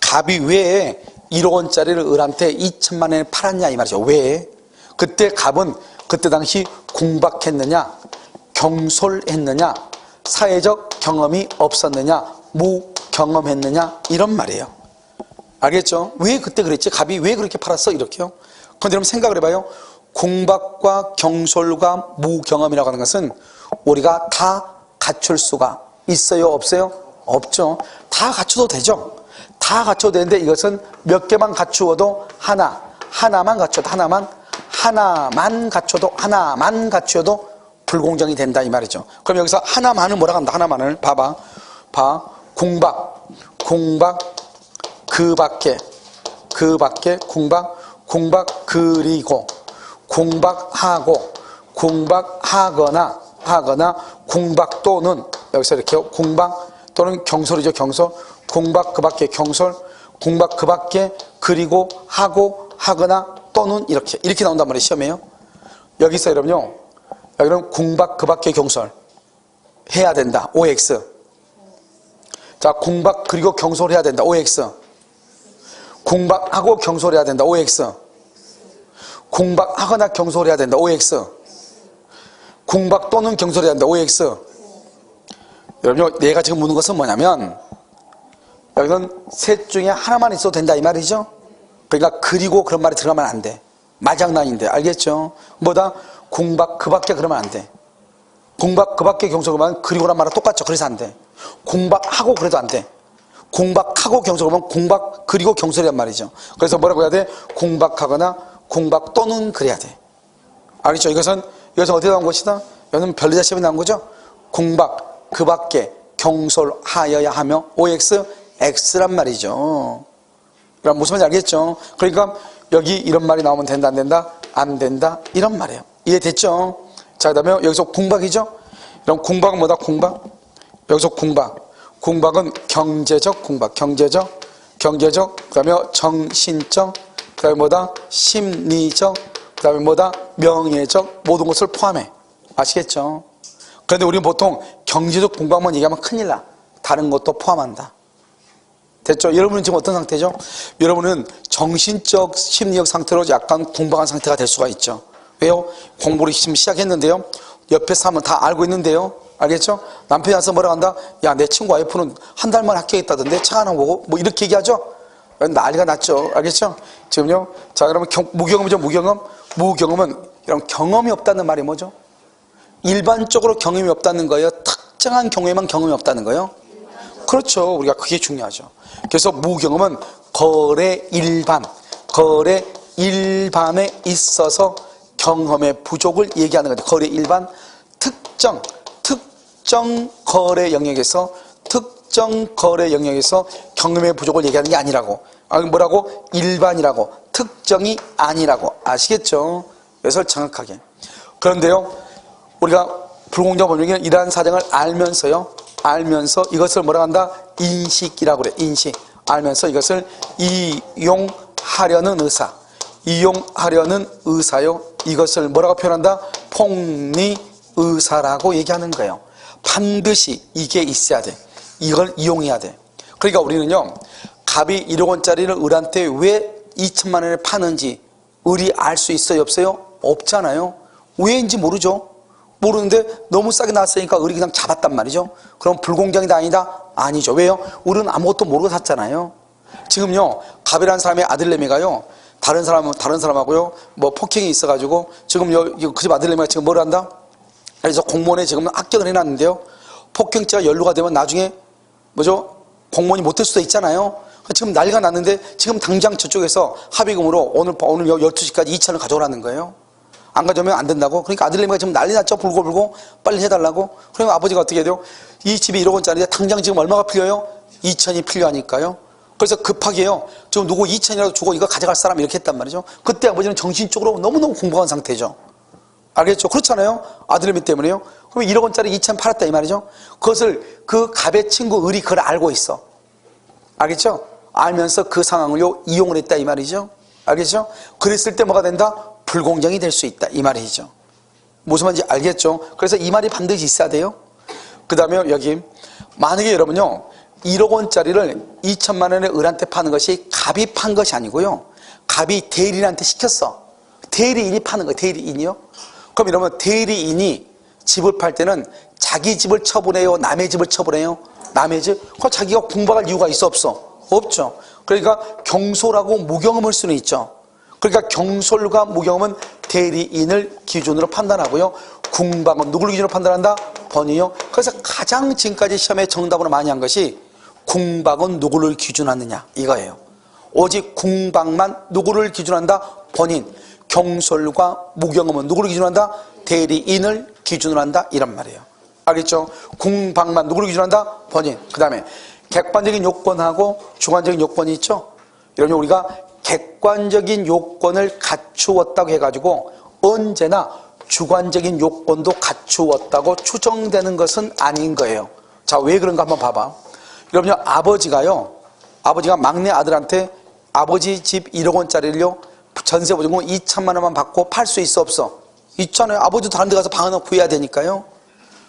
갑이 왜 1억 원짜리를 을한테 2천만 원에 팔았냐 이 말이죠. 왜? 그때 갑은 그때 당시 궁박했느냐, 경솔했느냐, 사회적 경험이 없었느냐, 무경험했느냐 이런 말이에요. 알겠죠? 왜 그때 그랬지? 갑이 왜 그렇게 팔았어? 이렇게요. 그런데 여러분 생각을 해봐요. 궁박과 경솔과 무경험이라고 하는 것은 우리가 다 갖출 수가 있어요? 없어요? 없죠. 다 갖춰도 되죠. 다 갖춰도 되는데 이것은 몇 개만 갖추어도 하나만 갖추어도 불공정이 된다 이 말이죠. 그럼 여기서 하나만을 뭐라고 한다? 하나만을 봐봐. 궁박 그 밖에 궁박 그리고 궁박하거나 궁박 또는 여기서 이렇게 궁박 또는 경솔이죠. 경솔. 궁박 그 밖에 경솔. 궁박 그 밖에 그리고 하고 하거나 또는 이렇게 나온단 말이에요. 시험에요. 여기서 여러분요. 여기는 궁박 그 밖에 경솔 해야 된다. OX. 자, 궁박 그리고 경솔해야 된다. OX. 궁박하고 경솔해야 된다. OX. 궁박하거나 경솔해야 된다. OX. 궁박 또는 경솔해야 된다. OX. 여러분, 내가 지금 묻는 것은 뭐냐면 여기는 셋 중에 하나만 있어도 된다 이 말이죠. 그러니까 그리고 그런 말이 들어가면 안 돼. 마장난인데 알겠죠? 뭐다? 궁박 그 밖에 그러면 안 돼. 궁박 그 밖에 경솔하면 그리고란 말은 똑같죠. 그래서 안 돼. 공박하고 그래도 안 돼. 공박하고 경솔 그러면 공박 그리고 경솔이란 말이죠. 그래서 뭐라고 해야 돼? 공박하거나 공박 또는 그래야 돼. 알겠죠? 이것은 어디에 나온 것이다? 이것은 변리자 시험에 나온 거죠. 공박 그 밖에 경솔하여야 하며 OX X란 말이죠. 그럼 무슨 말인지 알겠죠? 그러니까 여기 이런 말이 나오면 된다 안 된다? 안 된다 이런 말이에요. 이해됐죠? 자, 그 다음에 여기서 공박이죠? 그럼 공박은 뭐다? 공박? 여기서 공박은 경제적 공박, 경제적, 그 다음에 정신적, 그 다음에 뭐다? 심리적, 그 다음에 뭐다? 명예적, 모든 것을 포함해. 아시겠죠? 그런데 우리는 보통 경제적 공박만 얘기하면 큰일 나. 다른 것도 포함한다. 됐죠? 여러분은 지금 어떤 상태죠? 여러분은 정신적, 심리적 상태로 약간 공박한 상태가 될 수가 있죠. 왜요? 공부를 지금 시작했는데요. 옆에 사람은 다 알고 있는데요. 알겠죠? 남편이 와서 뭐라고 한다? 야, 내 친구 와이프는 한 달만 합격했다던데 차 하나 보고 뭐 이렇게 얘기하죠? 난리가 났죠. 알겠죠? 지금요. 자, 그러면 무경험이죠. 무경험은 이런 경험이 없다는 말이 뭐죠? 일반적으로 경험이 없다는 거예요? 특정한 경우에만 경험이 없다는 거예요? 그렇죠. 우리가 그게 중요하죠. 그래서 무경험은 거래 일반에 있어서 경험의 부족을 얘기하는 거죠. 거래 일반, 특정 거래 영역에서 경험의 부족을 얘기하는 게 아니라고. 뭐라고? 일반이라고. 특정이 아니라고. 아시겠죠? 그래서 정확하게. 그런데요, 우리가 불공정 법령에는 이러한 사정을 알면서 이것을 뭐라고 한다? 인식이라고 그래. 인식. 알면서 이것을 이용하려는 의사요. 이것을 뭐라고 표현한다? 폭리의사라고 얘기하는 거예요. 반드시 이게 있어야 돼. 이걸 이용해야 돼. 그러니까 우리는요, 갑이 1억 원짜리를 을한테 왜 2천만 원에 파는지 을이 알 수 있어요? 없어요? 없잖아요. 왜인지 모르죠. 모르는데 너무 싸게 나왔으니까 을이 그냥 잡았단 말이죠. 그럼 불공정이다 아니다? 아니죠. 왜요? 을은 아무것도 모르고 샀잖아요. 지금요, 갑이라는 사람의 아들내미가요, 다른 사람하고요, 뭐 폭행이 있어가지고 지금 그 집 아들내미가 지금 뭘 한다? 그래서 공무원에 지금 합격을 해놨는데요, 폭행죄가 연루가 되면 나중에 뭐죠? 공무원이 못 될 수도 있잖아요. 지금 난리가 났는데 지금 당장 저쪽에서 합의금으로 오늘 12시까지 2천을 가져오라는 거예요. 안 가져오면 안 된다고. 그러니까 아들내미가 지금 난리 났죠. 불고 빨리 해달라고. 그러면 아버지가 어떻게 해야 돼요? 이 집이 1억 원짜리인데 당장 지금 얼마가 필요해요? 2천이 필요하니까요. 그래서 급하게요, 지금 누구 2천이라도 주고 이거 가져갈 사람 이렇게 했단 말이죠. 그때 아버지는 정신적으로 너무너무 공부한 상태죠. 알겠죠? 그렇잖아요. 아들내미 때문에요. 그럼 1억 원짜리 2천 팔았다 이 말이죠. 그것을 그 갑의 친구 을이 그걸 알고 있어. 알겠죠? 알면서 그 상황을요 이용을 했다 이 말이죠. 알겠죠? 그랬을 때 뭐가 된다? 불공정이 될 수 있다 이 말이죠. 무슨 말인지 알겠죠? 그래서 이 말이 반드시 있어야 돼요. 그 다음에 여기 만약에 여러분요 1억 원짜리를 2천만 원에 을한테 파는 것이 갑이 판 것이 아니고요, 갑이 대리인한테 시켰어. 대리인이 파는 거예요. 대리인이요. 그럼 여러분, 대리인이 집을 팔 때는 자기 집을 처분해요, 남의 집을 처분해요? 남의 집? 그럼 자기가 공박할 이유가 있어 없어? 없죠. 그러니까 경솔하고 무경험일 수는 있죠. 그러니까 경솔과 무경험은 대리인을 기준으로 판단하고요, 궁박은 누구를 기준으로 판단한다? 본인이요. 그래서 가장 지금까지 시험에 정답으로 많이 한 것이 궁박은 누구를 기준하느냐 이거예요. 오직 궁박만 누구를 기준한다? 본인. 경솔과 무경험은 누구를 기준한다? 대리인을 기준으로 한다 이런 말이에요. 알겠죠? 궁박만 누구를 기준한다? 본인. 그 다음에 객관적인 요건하고 주관적인 요건이 있죠. 이러면 우리가 객관적인 요건을 갖추었다고 해가지고 언제나 주관적인 요건도 갖추었다고 추정되는 것은 아닌 거예요. 자, 왜 그런가 한번 봐봐. 여러분요, 아버지가 막내 아들한테 아버지 집 1억 원짜리를요 전세 보증금 2천만 원만 받고 팔 수 있어 없어? 있잖아요. 아버지도 다른 데 가서 방 하나 구해야 되니까요.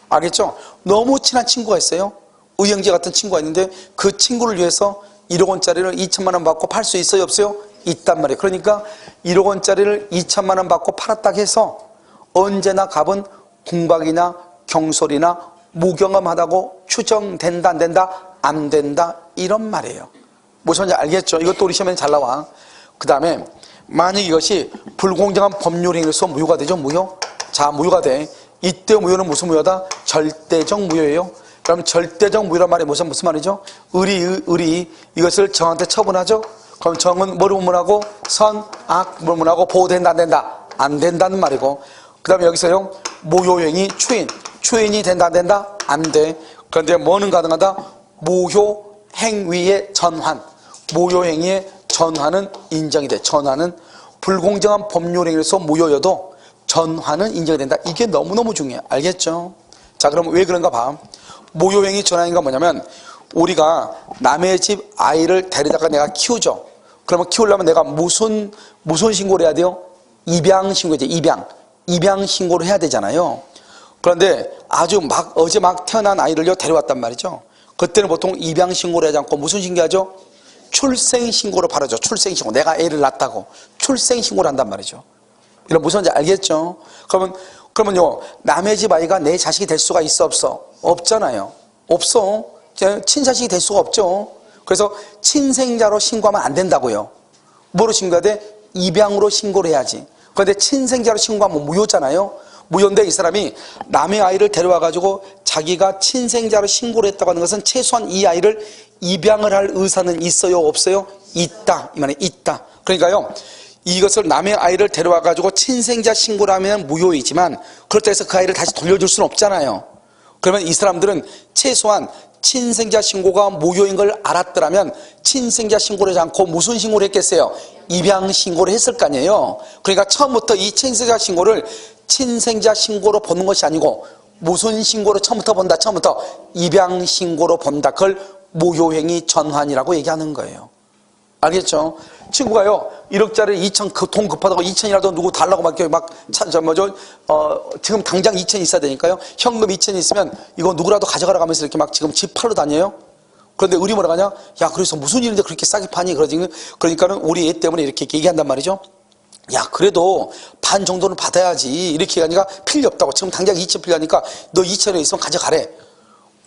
알겠죠? 너무 친한 친구가 있어요. 의형제 같은 친구가 있는데 그 친구를 위해서 1억 원짜리를 2천만 원 받고 팔 수 있어요 없어요? 있단 말이에요. 그러니까 1억 원짜리를 2천만 원 받고 팔았다 해서 언제나 갑은 궁박이나 경솔이나 무경험하다고 추정된다 안 된다? 안 된다 이런 말이에요. 무슨 말인지 알겠죠? 이것도 우리 시험에 잘 나와. 그 다음에 만약 이것이 불공정한 법률 행위로서 무효가 되죠. 무효. 자, 무효가 돼. 이때 무효는 무슨 무효다? 절대적 무효예요. 그럼 절대적 무효란 말이 무슨 말이죠? 의리 이것을 정한테 처분하죠. 그럼 정은 뭐를 문문하고 선, 악 문문하고 보호된다 안 된다? 안 된다는 말이고, 그 다음에 여기서요 모효행위 추인이 된다 안 된다? 안 돼. 그런데 뭐는 가능하다? 모효행위의 전환, 모효행위의 전환은 인정이 돼. 전환은 불공정한 법률행위로서 무효여도 전환은 인정이 된다. 이게 너무너무 중요해. 알겠죠? 자, 그럼 왜 그런가 봐. 모효행위 전환인가 뭐냐면, 우리가 남의 집 아이를 데려다가 내가 키우죠. 그러면 키우려면 내가 무슨 신고를 해야 돼요? 입양 신고죠. 입양 신고를 해야 되잖아요. 그런데 아주 어제 태어난 아이를요 데려왔단 말이죠. 그때는 보통 입양 신고를 하지 않고 무슨 신고하죠? 출생 신고를 바르죠. 출생 신고. 내가 애를 낳았다고 출생 신고를 한단 말이죠. 이런 무슨 말인지 알겠죠? 그러면요 남의 집 아이가 내 자식이 될 수가 있어 없어? 없잖아요. 없어. 친자식이 될 수가 없죠. 그래서 친생자로 신고하면 안 된다고요. 뭐로 신고해야 돼? 입양으로 신고를 해야지. 그런데 친생자로 신고하면 무효잖아요. 무효인데 이 사람이 남의 아이를 데려와가지고 자기가 친생자로 신고를 했다고 하는 것은 최소한 이 아이를 입양을 할 의사는 있어요 없어요? 있다. 이 말에 있다. 그러니까요 이것을 남의 아이를 데려와가지고 친생자 신고를 하면 무효이지만 그렇다고 해서 그 아이를 다시 돌려줄 수는 없잖아요. 그러면 이 사람들은 최소한 친생자 신고가 무효인 걸 알았더라면 친생자 신고를 하지 않고 무슨 신고를 했겠어요? 입양 신고를 했을 거 아니에요. 그러니까 처음부터 이 친생자 신고를 친생자 신고로 보는 것이 아니고 무슨 신고로 처음부터 본다? 처음부터 입양 신고로 본다. 그걸 무효행위 전환이라고 얘기하는 거예요. 알겠죠? 친구가요 1억짜리 2천 돈 급하다고 2천이라도 누구 달라고 지금 당장 2천 있어야 되니까요 현금 2천 있으면 이거 누구라도 가져가라 하면서 이렇게 지금 집 팔러 다녀요. 그런데 우리 뭐라 하냐? 야 그래서 무슨 일인데 그렇게 싸게 파니? 그러니까는 우리 애 때문에 이렇게 얘기한단 말이죠. 야 그래도 반 정도는 받아야지 이렇게 하니까 필요 없다고. 지금 당장 2천 필요하니까 너 2천에 있으면 가져가래.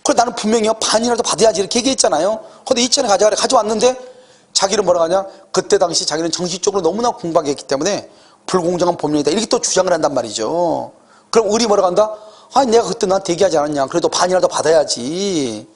그래 나는 분명히 반이라도 받아야지 이렇게 얘기했잖아요. 근데 2천에 가져가래. 가져왔는데 자기는 뭐라 하냐? 그때 당시 자기는 정신적으로 너무나 공부하게 했기 때문에 불공정한 법률이다 이렇게 또 주장을 한단 말이죠. 그럼 우리 뭐라 한다? 아니 내가 그때 나한테 얘기하지 않았냐? 그래도 반이라도 받아야지.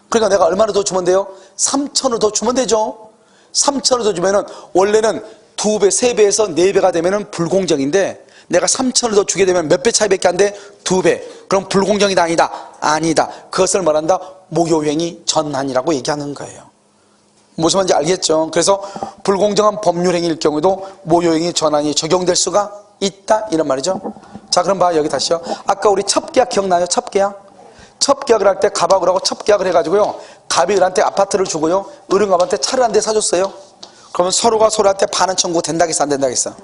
그러니까 내가 얼마나 더 주면 돼요? 3천을 더 주면 되죠. 3천을 더 주면은 원래는 2배, 3배에서 4배가 되면은 불공정인데 내가 3천을 더 주게 되면 몇 배 차이밖에 안 돼? 2배. 그럼 불공정이다 아니다? 아니다. 그것을 말한다? 무효행위 전환이라고 얘기하는 거예요. 무슨 말인지 알겠죠? 그래서 불공정한 법률행위일 경우에도 무효행위 전환이 적용될 수가 있다 이런 말이죠. 자 그럼 봐 여기 다시요. 아까 우리 첩계약 기억나요? 첩계약을 할 때 갑하고 하고 첩계약을 해가지고요 갑이 을한테 아파트를 주고요 을은 갑한테 차를 한 대 사줬어요. 그러면 서로가 서로한테 반환 청구 된다겠어 안 된다겠어?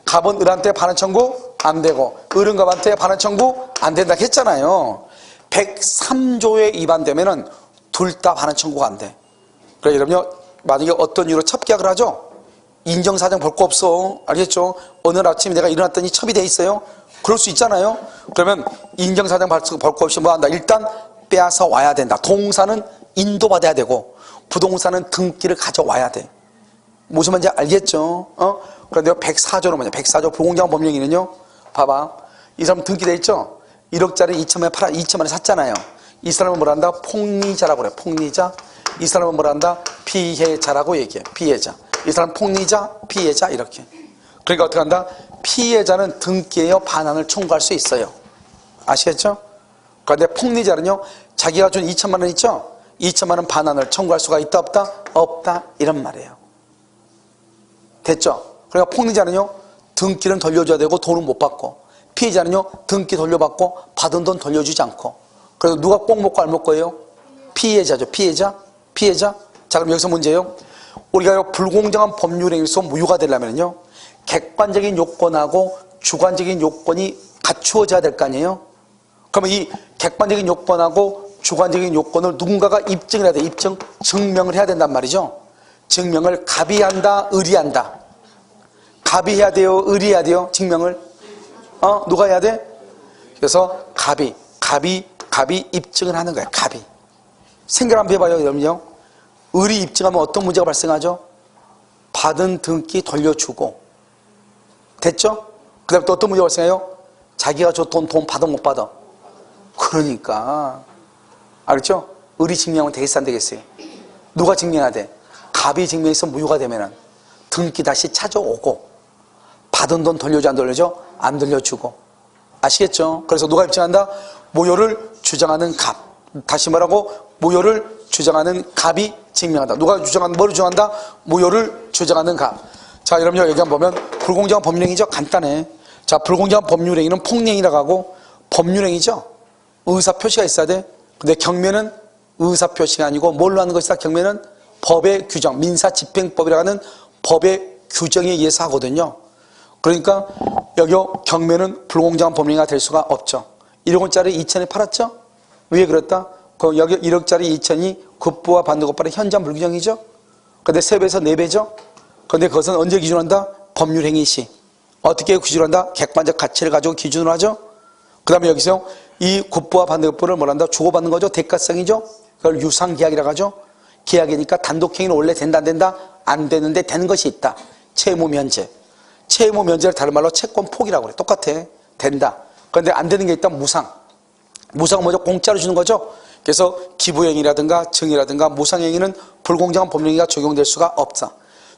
갑은 을한테 반환 청구 안 되고 을은 갑한테 반환 청구 안 된다 했잖아요. 103조에 위반되면은 둘 다 반환 청구가 안 돼. 그래 여러분요 만약에 어떤 이유로 첩계약을 하죠? 인정사정 볼 거 없어. 알겠죠? 어느 날 아침에 내가 일어났더니 첩이 돼 있어요. 그럴 수 있잖아요. 그러면 인정사정 볼 거 없이 뭐 한다? 일단 빼앗아 와야 된다. 동사는 인도받아야 되고 부동산은 등기를 가져와야 돼. 무슨 말인지 알겠죠? 그런데 104조는 뭐냐? 104조 불공정한 법령에는요 봐봐 이 사람 등기돼 있죠? 1억짜리 2천만에 샀잖아요. 이 사람은 뭐라 한다? 폭리자라고 그래. 폭리자. 이 사람은 뭐라 한다? 피해자라고 얘기해. 피해자. 이 사람 폭리자, 피해자 이렇게. 그러니까 어떻게 한다? 피해자는 등기에요 반환을 청구할 수 있어요. 아시겠죠? 그런데 폭리자는요 자기가 준 2천만 원 있죠? 2천만 원 반환을 청구할 수가 있다 없다? 없다 이런 말이에요. 됐죠? 그러니까 폭리자는요 등기는 돌려줘야 되고 돈은 못 받고 피해자는요 등기 돌려받고 받은 돈 돌려주지 않고. 그래서 누가 꼭 먹고 알 먹고예요? 피해자죠. 피해자. 자 그럼 여기서 문제예요. 우리가 불공정한 법률행위에서 무효가 되려면요 객관적인 요건하고 주관적인 요건이 갖추어져야 될 거 아니에요. 그러면 이 객관적인 요건하고 주관적인 요건을 누군가가 입증을 해야 돼. 증명을 해야 된단 말이죠. 증명을 갑이 한다 을이 한다? 갑이 해야 돼요 을이 해야 돼요? 증명을 누가 해야 돼? 그래서 갑이 입증을 하는 거야. 갑이. 생각 한번 해봐요 여러분요. 을이 입증하면 어떤 문제가 발생하죠? 받은 등기 돌려주고. 됐죠? 그 다음에 또 어떤 문제가 발생해요? 자기가 저 돈 받아 못 받아? 그러니까 알겠죠? 을이 증명하면 되겠어, 안 되겠어요? 누가 증명해야 돼? 갑이 증명해서 무효가 되면은 등기 다시 찾아오고, 받은 돈 돌려줘, 안 돌려줘? 안 돌려주고. 아시겠죠? 그래서 누가 입증한다? 무효를 주장하는 갑. 다시 말하고, 무효를 주장하는 갑이 증명한다. 누가 주장한다? 뭐를 주장한다? 무효를 주장하는 갑. 자, 여러분요, 여기 한번 보면 불공정한 법률행위죠? 간단해. 자, 불공정한 법률행위는 폭행이라고 하고 법률행위죠? 의사표시가 있어야 돼. 근데 경매는 의사표시가 아니고 뭘로 하는 것이다? 경매는 법의 규정, 민사집행법이라고 하는 법의 규정에 의해서 하거든요. 그러니까 여기 경매는 불공정한 법률행위가 될 수가 없죠. 1억원짜리 2천에 팔았죠? 왜 그랬다? 그 여기 1억짜리 2천이 급부와 반도급발의 현장 불규정이죠? 근데 3배에서 4배죠? 근데 그것은 언제 기준한다? 법률행위 시. 어떻게 기준한다? 객관적 가치를 가지고 기준으로 하죠? 그 다음에 여기서 이 급부와 반도급부를 뭐란다? 주고받는 거죠? 대가성이죠? 그걸 유상계약이라고 하죠? 계약이니까 단독행위는 원래 된다 안 된다? 안 되는데 되는 것이 있다. 채무면제. 채무면제를 다른 말로 채권포기라고 그래. 똑같아. 된다. 그런데 안 되는 게 있다. 무상. 무상은 뭐죠? 공짜로 주는 거죠? 그래서 기부행위라든가 증이라든가 무상행위는 불공정한 법령행위가 적용될 수가 없다.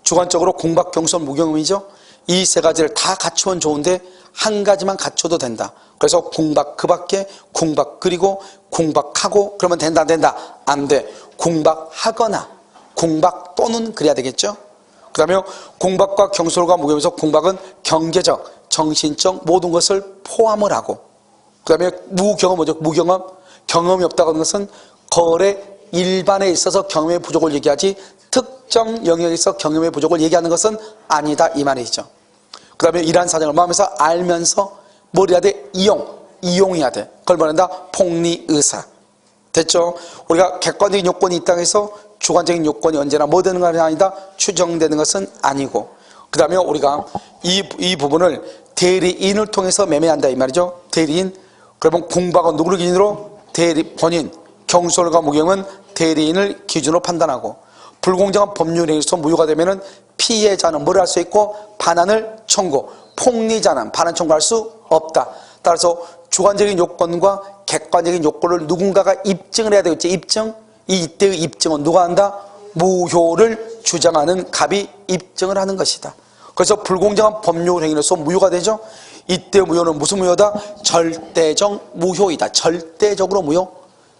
주관적으로 공박, 경솔, 무경험이죠. 이 세 가지를 다 갖추면 좋은데 한 가지만 갖춰도 된다. 그래서 공박 그 밖에 공박 그리고 공박하고 그러면 된다 안 된다? 안 돼. 공박하거나 공박 또는 그래야 되겠죠. 그 다음에 공박과 경솔과 무경험에서 공박은 경제적, 정신적 모든 것을 포함을 하고, 그 다음에 무경험 뭐죠? 무경험, 경험이 없다고 하는 것은 거래 일반에 있어서 경험의 부족을 얘기하지 특정 영역에서 경험의 부족을 얘기하는 것은 아니다 이 말이죠. 그 다음에 이러한 사정을 마음에서 알면서 뭘 해야 돼? 이용해야 돼. 그걸 말한다 폭리의사. 됐죠? 우리가 객관적인 요건이 있다고 해서 주관적인 요건이 언제나 뭐 되는 것이 아니다? 추정되는 것은 아니고, 그 다음에 우리가 이 부분을 대리인을 통해서 매매한다 이 말이죠. 대리인. 그러면 공박은 누구를 기준으로? 본인. 경솔과 무경은 대리인을 기준으로 판단하고, 불공정한 법률행위에서 무효가 되면은 피해자는 뭘 할 수 있고 반환을 청구, 폭리자는 반환 청구할 수 없다. 따라서 주관적인 요건과 객관적인 요건을 누군가가 입증을 해야 되겠지. 입증. 이때의 입증은 누가 한다? 무효를 주장하는 갑이 입증을 하는 것이다. 그래서 불공정한 법률행위로서 무효가 되죠. 이때 무효는 무슨 무효다? 절대적 무효이다. 절대적으로 무효.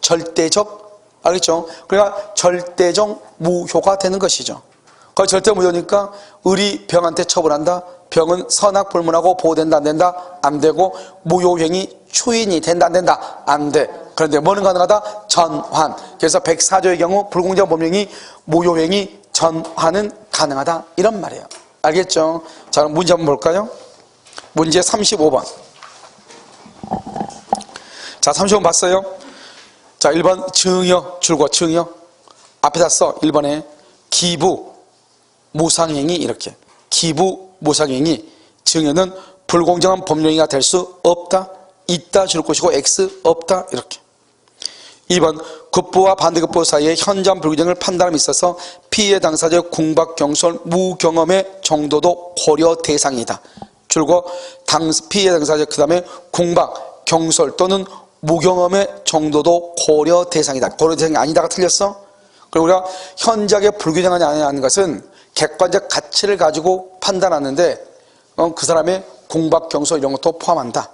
절대적. 알겠죠? 그러니까 절대적 무효가 되는 것이죠. 그 절대 무효니까 을이 병한테 처벌한다. 병은 선악 불문하고 보호된다 안 된다? 안 되고, 무효행위 추인이 된다 안 된다? 안 돼. 그런데 뭐는 가능하다? 전환. 그래서 104조의 경우 불공정한 법령이 무효행위 전환은 가능하다 이런 말이에요. 알겠죠? 자, 그럼 문제 한번 볼까요? 문제 35번. 자, 35번 봤어요? 자, 1번 증여 줄거 증여 앞에다 써. 1번에 기부 무상행위 이렇게. 기부 무상행위 증여는 불공정한 법령행위가 될 수 없다. 있다 줄 것이고 X 없다 이렇게. 2번 급부와 반대급부 사이의 현장 불규정을 판단함에 있어서 피해 당사자의 공박, 경솔, 무경험의 정도도 고려 대상이다. 줄거 피해 당사자 그 다음에 공박, 경솔 또는 무경험의 정도도 고려 대상이다. 고려 대상이 아니다가 틀렸어. 그리고 우리가 현장에 불규정하지 않은 것은 객관적 가치를 가지고 판단하는데 그 사람의 공박, 경솔 이런 것도 포함한다.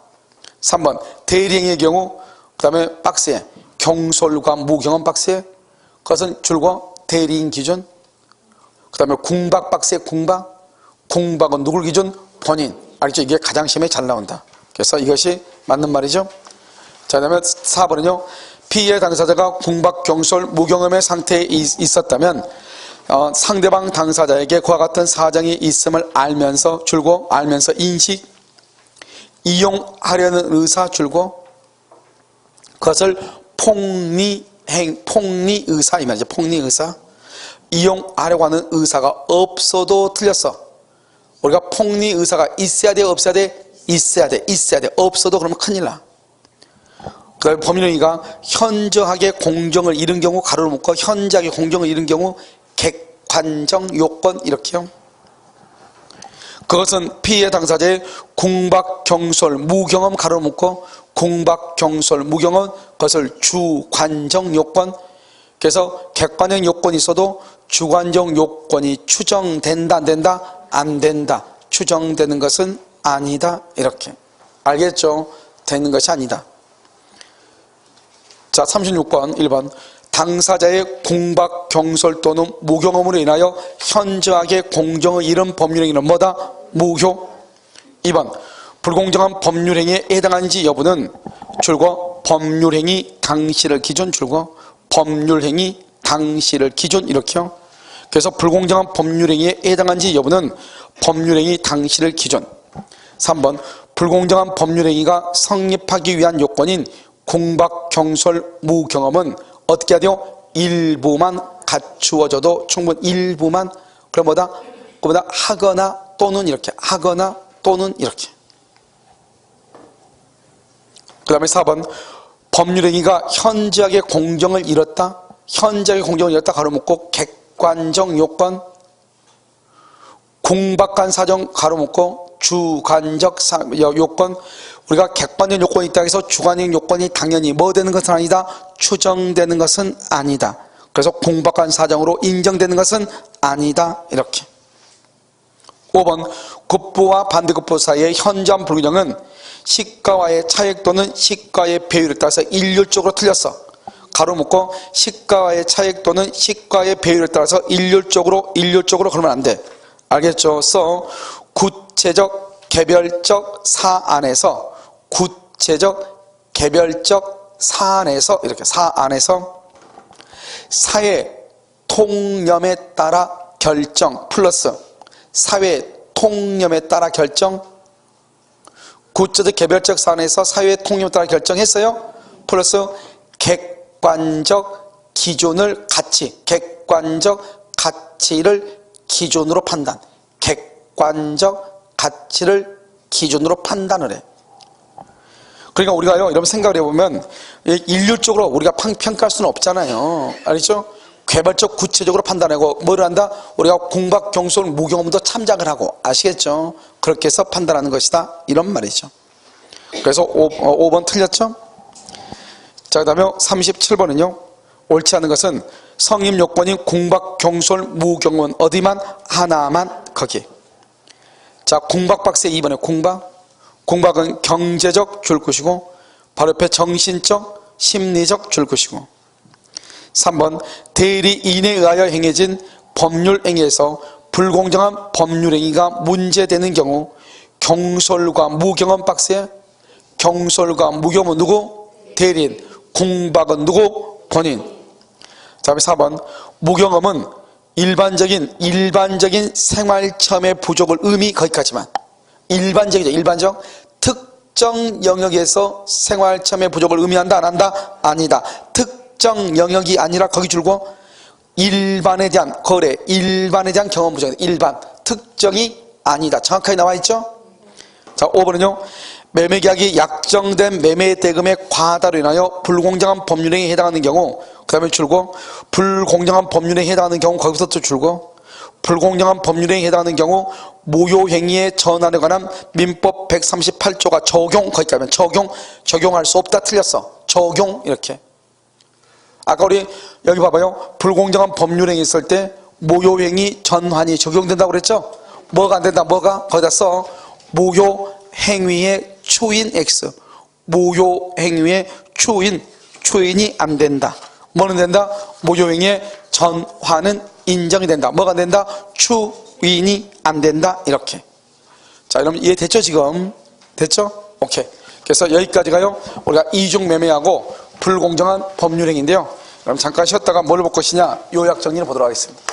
3번 대리행위의 경우 그 다음에 박스에 경솔과 무경험 박스에 그것은 줄거 대리인 기준. 그 다음에 공박 박스에 공박은 누굴 기준? 본인. 알겠죠? 이게 가장 시험에 잘 나온다. 그래서 이것이 맞는 말이죠. 자, 그 다음에 4번은요 피해 당사자가 공박, 경솔, 무경험의 상태에 있었다면 상대방 당사자에게 그와 같은 사정이 있음을 알면서 줄고 알면서 인식, 이용하려는 의사 줄고 그것을 폭리의사 이 말이죠. 폭리의사. 이용하려고 하는 의사가 없어도 틀렸어. 우리가 폭리의사가 있어야 돼 없어야 돼? 있어야 돼. 있어야 돼. 없어도 그러면 큰일 나. 그 다음에 법률행위가 현저하게 공정을 잃은 경우 가로로 묶어 현저하게 공정을 잃은 경우 객관적 요건 이렇게요. 그것은 피해 당사자의 궁박, 경솔, 무경험 가로 묶고 궁박, 경솔, 무경험 그것을 주관적 요건. 그래서 객관적 요건이 있어도 주관적 요건이 추정된다 안 된다? 안 된다. 추정되는 것은 아니다. 이렇게. 알겠죠? 되는 것이 아니다. 자, 36번 1번 당사자의 궁박, 경솔 또는 무경험으로 인하여 현저하게 공정을 잃은 법률행위는 뭐다? 무효. 2번 불공정한 법률행위에 해당하는지 여부는 줄거 법률행위 당시를 기준 줄거 법률행위 당시를 기준 이렇게요. 그래서 불공정한 법률행위에 해당하는지 여부는 법률행위 당시를 기준. 3번 불공정한 법률행위가 성립하기 위한 요건인 궁박, 경솔, 무경험은 어떻게 해야 돼요? 일부만 갖추어져도 충분 일부만 그럼 뭐다? 그보다 하거나 또는 이렇게 하거나 또는 이렇게. 그 다음에 4번 법률행위가 현저하게 공정을 잃었다. 현저하게 공정을 잃었다 가로묶고 객관적 요건 궁박한 사정 가로묶고 주관적 요건. 우리가 객관적 요건이 있다 해서 주관적 요건이 당연히 뭐 되는 것은 아니다. 추정되는 것은 아니다. 그래서 궁박한 사정으로 인정되는 것은 아니다. 이렇게. 5번 급부와 반대급부 사이의 현저한 불균형은 시가와의 차액 또는 시가의 배율에 따라서 일률적으로 틀렸어. 가로 묶고 시가와의 차액 또는 시가의 배율에 따라서 일률적으로 그러면 안 돼. 알겠죠? 구체적 개별적 사안에서 구체적 개별적 사안에서 이렇게 사안에서 사회 통념에 따라 결정 플러스 사회 통념에 따라 결정. 구체적 개별적 사안에서 사회 통념에 따라 결정했어요. 플러스 객관적 기준을 가치 객관적 가치를 기준으로 판단 객관적 가치를 기준으로 판단을 해. 그러니까 우리가요 이런 생각을 해보면 일률적으로 우리가 평가할 수는 없잖아요. 알죠? 개별적 구체적으로 판단하고 뭐를 한다? 우리가 궁박, 경솔, 무경험도 참작을 하고 아시겠죠? 그렇게 해서 판단하는 것이다 이런 말이죠. 그래서 5번 틀렸죠? 자, 그 다음에 37번은요 옳지 않은 것은 성립 요건인 궁박, 경솔, 무경험은 어디만? 하나만 거기. 자, 궁박박스 2번에 궁박은 경제적 줄 것이고 바로 옆에 정신적, 심리적 줄 것이고. 3번 대리인에 의하여 행해진 법률행위에서 불공정한 법률행위가 문제되는 경우 경솔과 무경험 박스에 경솔과 무경험은 누구? 대리인. 궁박은 누구? 본인. 자, 4번 무경험은 일반적인 생활체험의 부족을 거기까지만 일반적이죠. 일반적 특정 영역에서 생활체험의 부족을 의미한다 안 한다? 아니다. 특정 영역이 아니라 거기 줄고 일반에 대한 거래 일반에 대한 경험 부족이다. 일반 특정이 아니다. 정확하게 나와 있죠? 자, 5번은요 매매계약이 약정된 매매 대금의 과다로 인하여 불공정한 법률행위에 해당하는 경우 그 다음에 줄고 불공정한 법률행위에 해당하는 경우 거기서부터 줄고 불공정한 법률행위에 해당하는 경우 무효행위에 전환에 관한 민법 138조가 적용 거기까지 하면 적용할 수 없다 틀렸어. 적용 이렇게. 아까 우리 여기 봐봐요. 불공정한 법률행위 있을 때 무효행위 전환이 적용된다고 그랬죠? 뭐가 안 된다? 뭐가? 거기다 써. 무효행위의 추인 X. 무효행위의 추인이 안 된다. 뭐는 된다? 무효행위의 전환은 인정이 된다. 뭐가 안 된다? 추인이 안 된다. 이렇게. 자, 여러분 이해됐죠 지금? 됐죠? 오케이. 그래서 여기까지가요. 우리가 이중매매하고 불공정한 법률행위인데요. 그럼 잠깐 쉬었다가 뭘 볼 것이냐? 요약 정리를 보도록 하겠습니다.